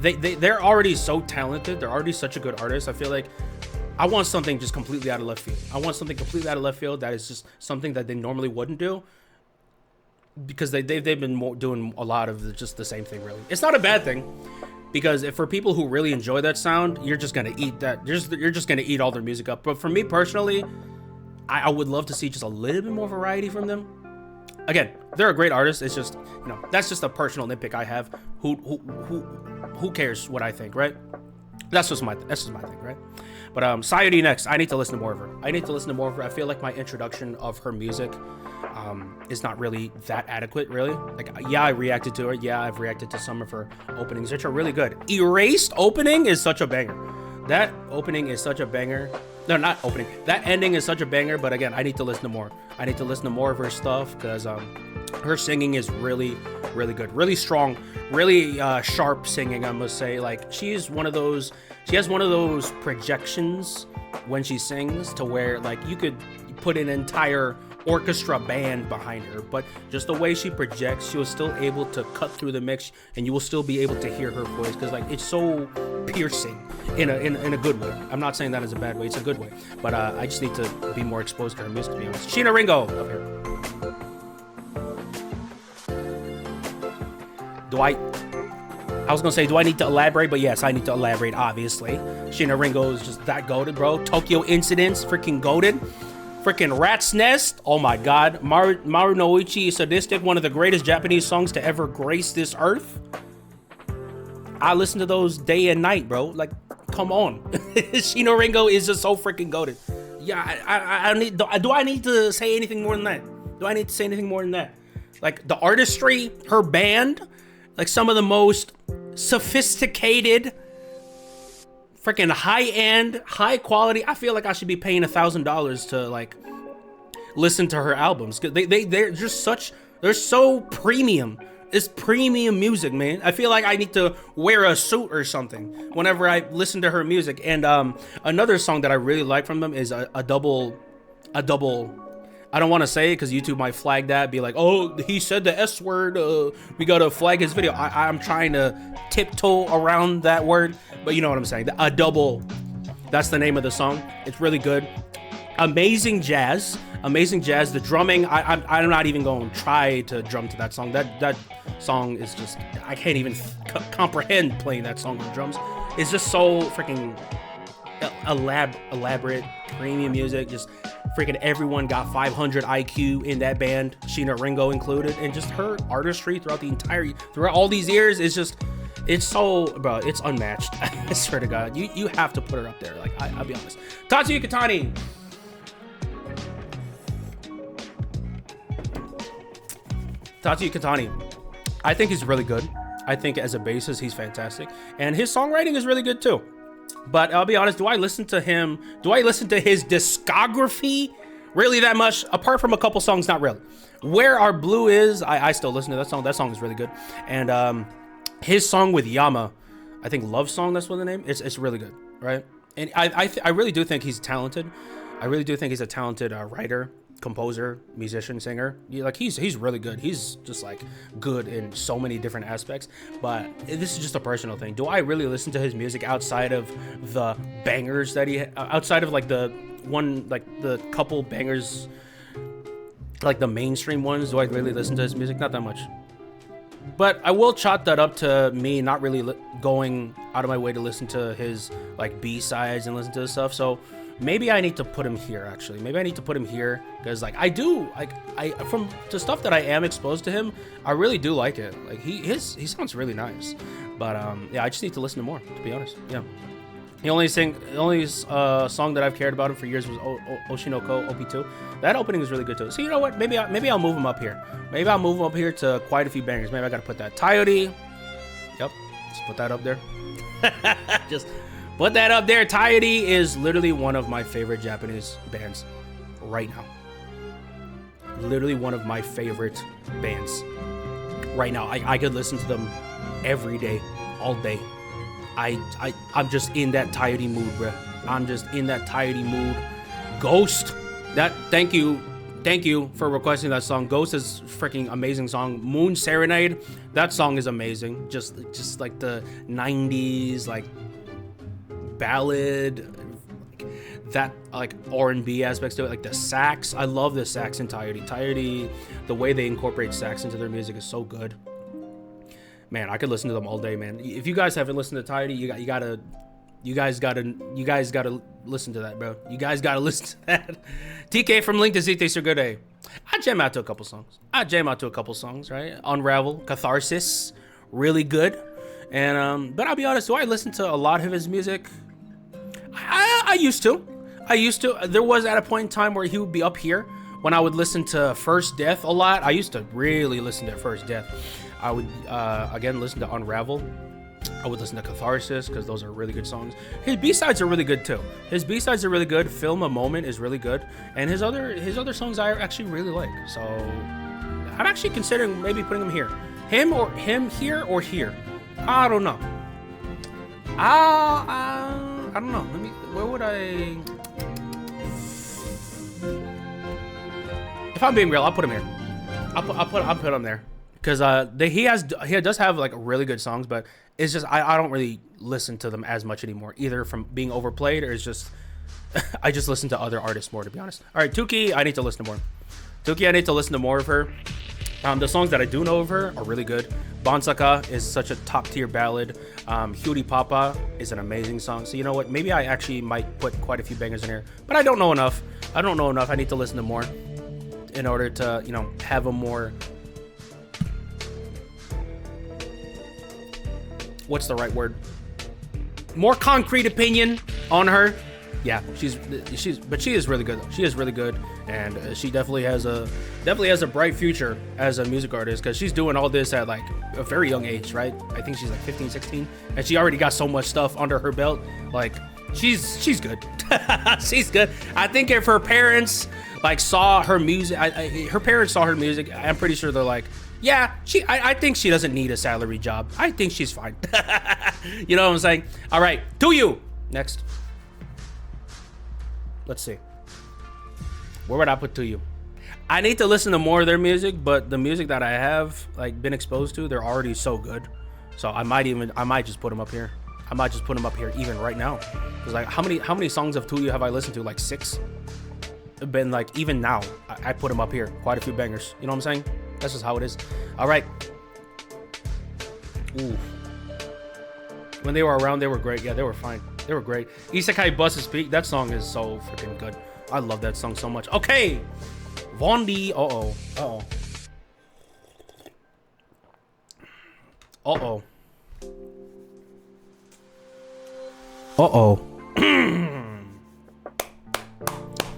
Speaker 1: They're already so talented. They're already such a good artist. I feel like I want something just completely out of left field. That is just something that they normally wouldn't do, because they've been doing a lot of just the same thing. Really, it's not a bad thing, because for people who really enjoy that sound, you're just gonna eat that. You're just gonna eat all their music up. But for me personally, I would love to see just a little bit more variety from them. Again, they're a great artist. It's just, that's just a personal nitpick I have. Who cares what I think, right? That's just my thing, right? But Sayuri next. I need to listen to more of her. I feel like my introduction of her music is not really that adequate, really. Like, yeah, I reacted to her. Yeah, I've reacted to some of her openings, which are really good. Erased opening is such a banger. That opening is such a banger. No, not opening. That ending is such a banger, but again, I need to listen to more. I need to listen to more of her stuff, because her singing is really, really good. Really strong, really sharp singing, I must say. Like, she has one of those projections when she sings to where, like, you could put an entire orchestra band behind her, but just the way she projects, she was still able to cut through the mix, and you will still be able to hear her voice, because like it's so piercing in a good way. I'm not saying that as a bad way, it's a good way, but I just need to be more exposed to her music, to be honest. Sheena Ringo up here. I was gonna say, do I need to elaborate? But yes, I need to elaborate, obviously. Sheena Ringo is just that goated, bro. Tokyo Incidents, freaking goated. Freaking Rat's Nest, oh my god. Maru no Uchi Sadistic, one of the greatest Japanese songs to ever grace this earth. I listen to those day and night, bro. Like, come on. Shino Ringo is just so freaking goated. Yeah, I need. Do I need to say anything more than that? Do I need to say anything more than that? Like the artistry, her band, like some of the most sophisticated, freaking high-end, high quality. I feel like I should be paying $1,000 to like listen to her albums. They're just such, they're so premium. It's premium music, man. I feel like I need to wear a suit or something whenever I listen to her music. And another song that I really like from them is a double. I don't want to say it because YouTube might flag that, be like, oh, he said the S word. We gotta flag his video. I'm trying to tiptoe around that word, but you know what I'm saying. A double. That's the name of the song. It's really good. Amazing jazz. The drumming, I'm not even going to try to drum to that song. That song is just, I can't even comprehend playing that song with drums. It's just so freaking elaborate, premium music. Just freaking everyone got 500 IQ in that band, Sheena Ringo included, and just her artistry throughout all these years is just, it's so, bro, it's unmatched. I swear to God, you have to put her up there. Like, I'll be honest. Tatsuya Kitani. Tatsuya Kitani, I think he's really good. I think as a bassist, he's fantastic. And his songwriting is really good too. But I'll be honest, do I listen to him? Do I listen to his discography really that much? Apart from a couple songs, not really. Where Our Blue Is, I still listen to that song. That song is really good. And his song with Yama, I think Love Song, that's what the name is. It's really good, right? And I really do think he's talented. I really do think he's a talented writer, composer, musician, singer. Like he's really good. He's just like good in so many different aspects. But this is just a personal thing. Do I really listen to his music outside of the bangers that outside of like the couple bangers, like the mainstream ones? Do I really listen to his music? Not that much. But I will chalk that up to me not really going out of my way to listen to his like B-sides and listen to his stuff. So maybe I need to put him here, actually. Maybe I need to put him here because like I from the stuff that I am exposed to him, I really do like it. Like he sounds really nice. But yeah, I just need to listen to more, to be honest. Yeah. The only song that I've cared about him for years was Oshinoko OP2. That opening is really good too. So you know what? Maybe I'll move him up here. Maybe I'll move him up here to quite a few bangers. Maybe I gotta put that Tayori. Yep, just put that up there. Just put that up there. Tayori is literally one of my favorite Japanese bands right now. Literally one of my favorite bands right now. I could listen to them every day, all day. I'm just in that Tayori mood, bruh. I'm just in that Tayori mood. Ghost. Thank you for requesting that song. Ghost is freaking amazing song. Moon Serenade. That song is amazing. Just like the 90s like ballad, that like R&B aspects to it, like the sax. I love the sax in Tayori. Tayori, the way they incorporate sax into their music is so good. Man, I could listen to them all day, man. If you guys haven't listened to Tayori, you guys gotta listen to that, bro. You guys gotta listen to that. TK from Link to Zite Sugure. I jam out to a couple songs, right? Unravel, Catharsis, really good. And but I'll be honest, do I listen to a lot of his music? I used to. There was at a point in time where he would be up here when I would listen to First Death a lot. I used to really listen to First Death. I would again listen to Unravel. I would listen to Catharsis because those are really good songs. His B-sides are really good too. Film a Moment is really good, and his other songs I actually really like. So I'm actually considering maybe putting him here. Him here or here. I don't know. I don't know. Where would I? If I'm being real, I'll put him here. I'll put him there. Because he does have like really good songs, but it's just I don't really listen to them as much anymore, either from being overplayed or it's just I just listen to other artists more, to be honest. All right, Tuki, I need to listen to more. I need to listen to more of her. The songs that I do know of her are really good. Bansaka is such a top tier ballad. Hyuri Papa is an amazing song. So you know what? Maybe I actually might put quite a few bangers in here, but I don't know enough. I need to listen to more in order to have a more. What's the right word? more concrete opinion on her, yeah, but she is really good. She is really good, and she definitely has a bright future as a music artist, because she's doing all this at like a very young age, right? I think she's like 15, 16, and she already got so much stuff under her belt. Like, she's good. She's good. I think if her parents like saw her music, her parents saw her music, I'm pretty sure they're like, yeah, I think she doesn't need a salary job. I think she's fine. You know what I'm saying? All right, to you. Next. Let's see. Where would I put to you? I need to listen to more of their music, but the music that I have like been exposed to, they're already so good. So I might just put them up here. I might just put them up here even right now. Cause like how many songs of Tuyo have I listened to? Like 6. Been like, even now, I put them up here. Quite a few bangers. You know what I'm saying? That's just how it is. All right. Ooh. When they were around, they were great. Yeah, they were fine. They were great. Isekai Bus's Peak. That song is so freaking good. I love that song so much. Okay. Vondi. Uh-oh. Uh-oh. Uh-oh. Uh-oh.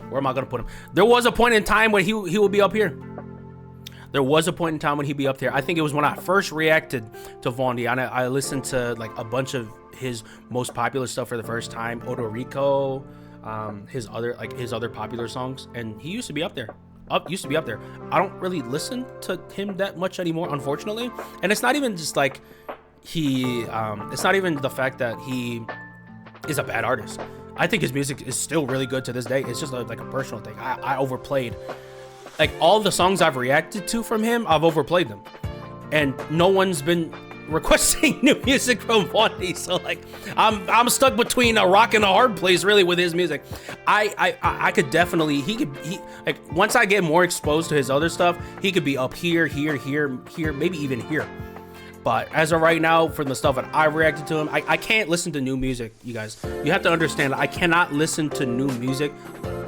Speaker 1: Where am I gonna put him? There was a point in time when he would be up here. There was a point in time when he'd be up there. I think it was when I first reacted to Vondi, and I listened to like a bunch of his most popular stuff for the first time. Odoriko, his other popular songs, and he used to be up there. Used to be up there. I don't really listen to him that much anymore, unfortunately. And it's not even just like it's not even the fact that he is a bad artist. I think his music is still really good to this day. It's just like a personal thing. I overplayed. Like, all the songs I've reacted to from him, I've overplayed them. And no one's been requesting new music from Vondi. So, like, I'm stuck between a rock and a hard place, really, with his music. I could definitely, like, once I get more exposed to his other stuff, he could be up here, maybe even here. But as of right now, from the stuff that I reacted to him, I can't listen to new music, you guys. You have to understand, I cannot listen to new music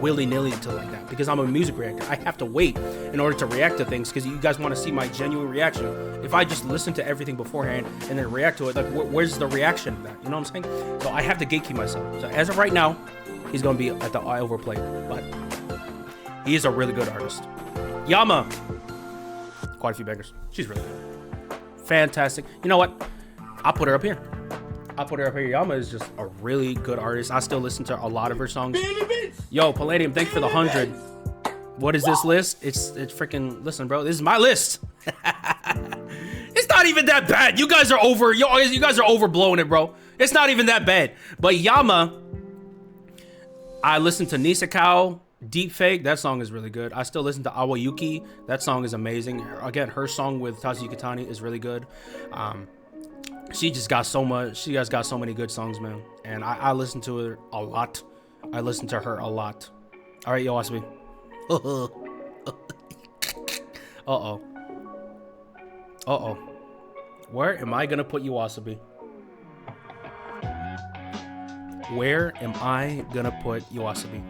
Speaker 1: willy-nilly to like that, because I'm a music reactor. I have to wait in order to react to things, because you guys want to see my genuine reaction. If I just listen to everything beforehand and then react to it, like, where's the reaction to that? You know what I'm saying? So I have to gatekeep myself. So as of right now, he's going to be at the I overplayed, but he is a really good artist. Yama, quite a few bangers. She's really good. Fantastic. You know what? I'll put her up here. Yama is just a really good artist. I still listen to a lot of her songs. Yo, Palladium, thanks for the 100. What is this list? It's freaking, listen, bro, this is my list. It's not even that bad. You guys are overblowing it, bro. It's not even that bad. But Yama, I listened to Nisakao, Deepfake. That song is really good. I still listen to Awayuki. That song is amazing. Again, her song with Tatsuya Kitani is really good. She just got so much. She has got so many good songs, man. And I listen to her a lot. I listen to her a lot. All right, Yoasobi. Uh-oh. Uh-oh. Where am I gonna put Yoasobi? Where am I gonna put Yoasobi?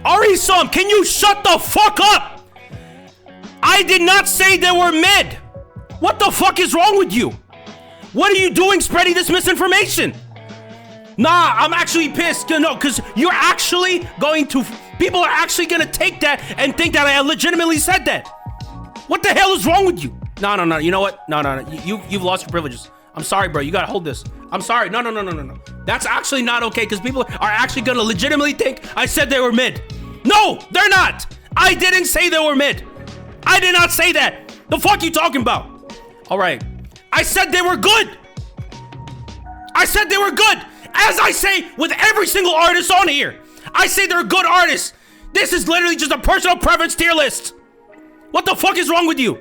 Speaker 1: Ari-san, can you shut the fuck up? I did not say they were mid. What the fuck is wrong with you? What are you doing spreading this misinformation? Nah, I'm actually pissed. No, because you're actually going to... People are actually going to take that and think that I legitimately said that. What the hell is wrong with you? No. You know what? No. You've lost your privileges. I'm sorry, bro. You got to hold this. I'm sorry. No. That's actually not okay, because people are actually going to legitimately think I said they were mid. No, they're not. I didn't say they were mid. I did not say that. The fuck you talking about? All right. I said they were good. I said they were good. As I say with every single artist on here. I say they're good artists. This is literally just a personal preference tier list. What the fuck is wrong with you?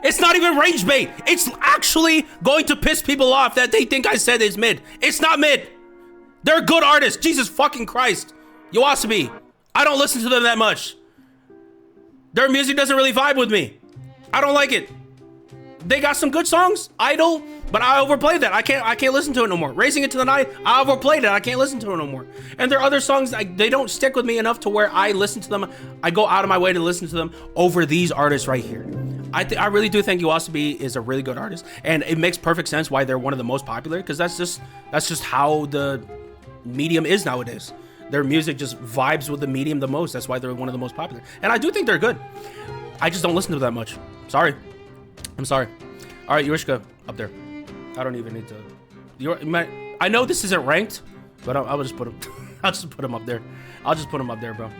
Speaker 1: It's not even range bait. It's actually going to piss people off that they think I said it's mid. It's not mid. They're good artists. Jesus fucking Christ. Yoasobi, I don't listen to them that much. Their music doesn't really vibe with me. I don't like it. They got some good songs, Idol, but I overplayed that. I can't listen to it no more. Racing Into the Night, I overplayed it. I can't listen to it no more. And there are other songs, they don't stick with me enough to where I listen to them. I go out of my way to listen to them over these artists right here. I really do think Yoasobi is a really good artist, and it makes perfect sense why they're one of the most popular, because that's just how the medium is nowadays. Their music just vibes with the medium the most. That's why they're one of the most popular, and I do think they're good. I just don't listen to them that much. Sorry, I'm sorry. All right, Yushka up there. I don't even need to. I know this isn't ranked, but I'll just put him. I'll just put him up there. I'll just put him up there, bro.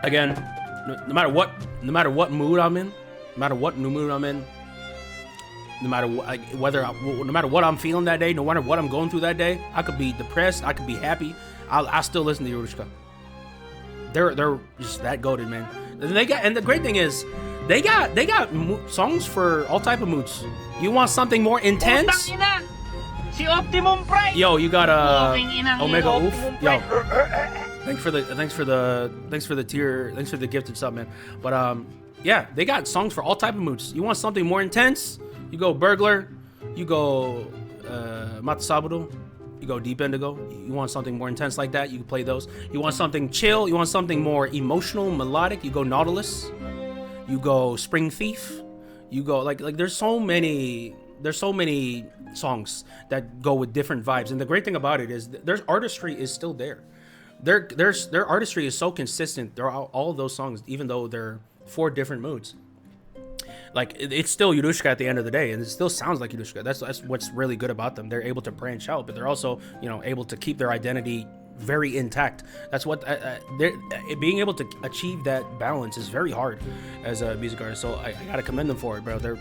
Speaker 1: Again, no matter what mood I'm in, no matter what mood I'm in, no matter what I'm feeling that day, no matter what I'm going through that day, I could be depressed, I could be happy, I still listen to Yurushka. They're just that goated, man. And the great thing is, they got songs for all type of moods. You want something more intense? Yo, you got Omega Oof. Yo, thanks for the tier, thanks for the gifted sub, man. But yeah, they got songs for all type of moods. You want something more intense? You go Burglar. You go Matsaburo. You go Deep Indigo. You want something more intense like that? You can play those. You want something chill? You want something more emotional, melodic? You go Nautilus. You go Spring Thief. You go like there's so many songs that go with different vibes, and the great thing about it is their artistry is still there. Their artistry is so consistent. They're all of those songs, even though they're 4 different moods. Like it's still Yurushka at the end of the day, and it still sounds like Yurushka. That's what's really good about them. They're able to branch out, but they're also able to keep their identity very intact. That's what being able to achieve that balance is very hard as a music artist. So I gotta commend them for it, bro. They're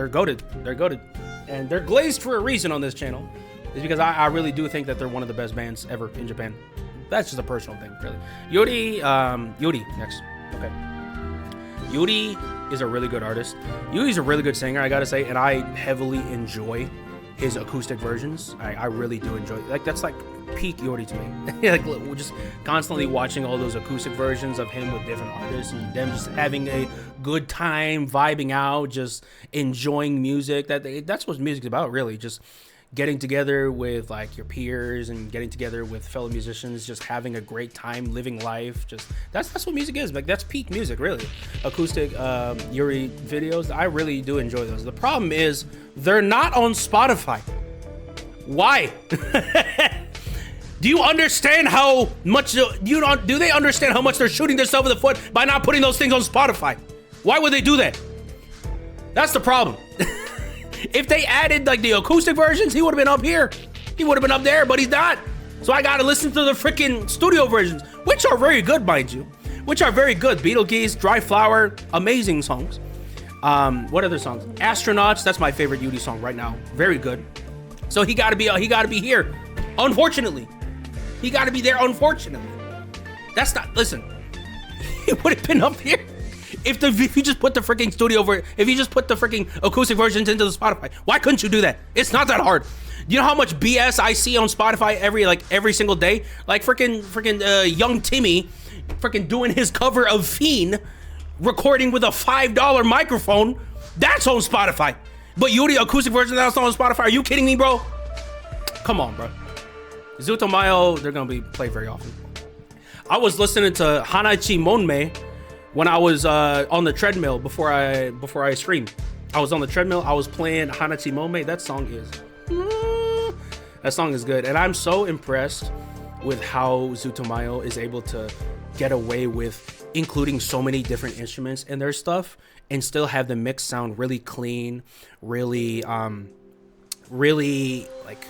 Speaker 1: goated. They're goated, and they're glazed for a reason on this channel. Is because I really do think that they're one of the best bands ever in Japan. That's just a personal thing, really. Yuri next. Okay. Yuri is a really good artist. Yuri's a really good singer, I gotta say, and I heavily enjoy his acoustic versions. I really do enjoy it. Like that's like peak Yuri to me. Like we're just constantly watching all those acoustic versions of him with different artists and them just having a good time, vibing out, just enjoying music. That's what music's about, really. Just getting together with like your peers and getting together with fellow musicians, just having a great time, living life. Just that's what music is. Like that's peak music, really. Acoustic Yuri videos, I really do enjoy those. The problem is they're not on Spotify. Why? Do you understand how much do they understand how much they're shooting themselves in the foot by not putting those things on Spotify? Why would they do that? That's the problem. If they added like the acoustic versions, he would have been up here. He would have been up there, but he's not. So I gotta listen to the freaking studio versions, which are very good, mind you. Which are very good. Beetlegeese, Dry Flower, amazing songs. What other songs? Astronauts, that's my favorite Yuri song right now. Very good. So he gotta be here. Unfortunately. He gotta be there, unfortunately. That's not, listen. He would have been up here. If you just put the freaking if you just put the freaking acoustic versions into the Spotify, why couldn't you do that? It's not that hard. You know how much BS I see on Spotify every single day? Like freaking young Timmy freaking doing his cover of Fiend, recording with a $5 microphone. That's on Spotify. But Yuri acoustic version that's not on Spotify. Are you kidding me, bro? Come on, bro. Zutomayo, they're gonna be played very often. I was listening to Hanachi Monmei when I was on the treadmill before I streamed. I was on the treadmill. I was playing Hanachi Monmei. That song is good, and I'm so impressed with how Zutomayo is able to get away with including so many different instruments in their stuff and still have the mix sound really clean, really like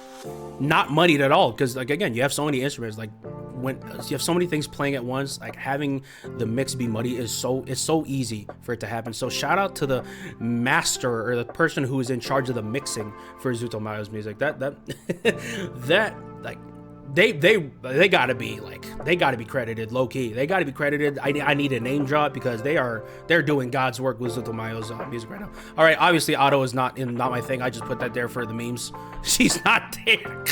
Speaker 1: not muddied at all. Because like again, you have so many instruments, like when you have so many things playing at once, like having the mix be muddy it's so easy for it to happen. So shout out to the master or the person who is in charge of the mixing for Zutomayo's music. That like they gotta be credited low key. They gotta be credited. I need a name drop because they're doing God's work with Zutomayo's music right now. All right, obviously Otto is not my thing. I just put that there for the memes. She's not there.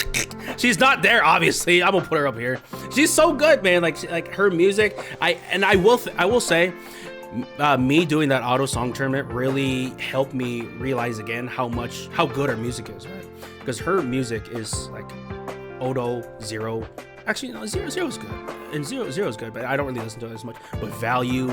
Speaker 1: She's not there. Obviously, I'm gonna put her up here. She's so good, man. Like her music. I will say, me doing that Otto song tournament really helped me realize again how good her music is, right? Because her music is like Odo, Zero. Actually, no, Zero is good. And Zero is good, but I don't really listen to it as much. But Value,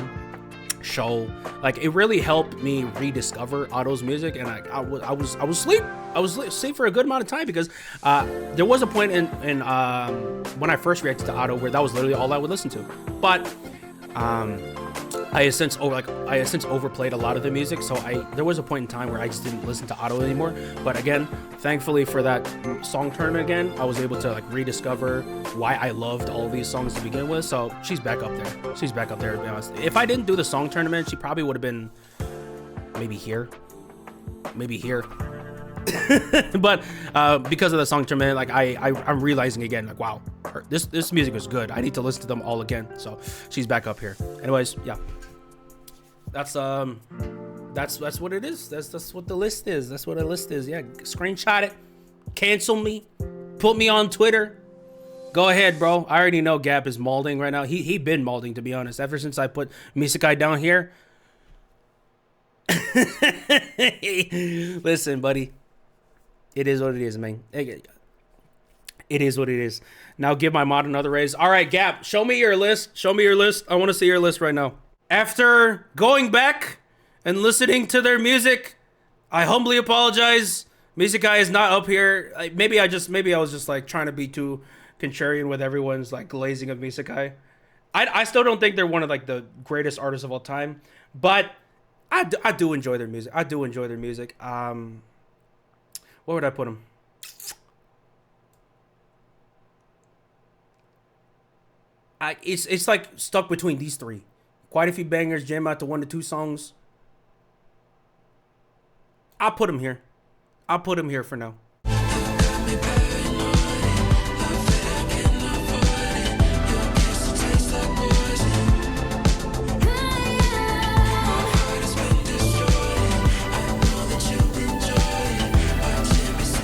Speaker 1: show. Like it really helped me rediscover Otto's music, and I was asleep. I was asleep for a good amount of time because there was a point in when I first reacted to Otto where that was literally all I would listen to. But I have since overplayed a lot of the music, so there was a point in time where I just didn't listen to Otto anymore. But again, thankfully for that song tournament again, I was able to like rediscover why I loved all these songs to begin with. So she's back up there. She's back up there, to be honest. If I didn't do the song tournament, she probably would have been maybe here. But because of the song tournament, like I'm realizing again, like wow, this music was good. I need to listen to them all again. So she's back up here. Anyways, yeah. That's what it is. That's what the list is. That's what a list is. Yeah, screenshot it, cancel me, put me on Twitter. Go ahead, bro. I already know Gap is molding right now. He been molding, to be honest, ever since I put Misakai down here. Listen, buddy. It is what it is, man. It is what it is. Now give my mod another raise. All right, Gap, show me your list. Show me your list. I want to see your list right now. After going back and listening to their music, I humbly apologize. Misakai is not up here. Maybe I was just like trying to be too contrarian with everyone's like glazing of Misakai. I still don't think they're one of like the greatest artists of all time, but I do enjoy their music. Where would I put them? It's like stuck between these three. Quite a few bangers, jam out to 1 to 2 songs. I'll put them here. For now.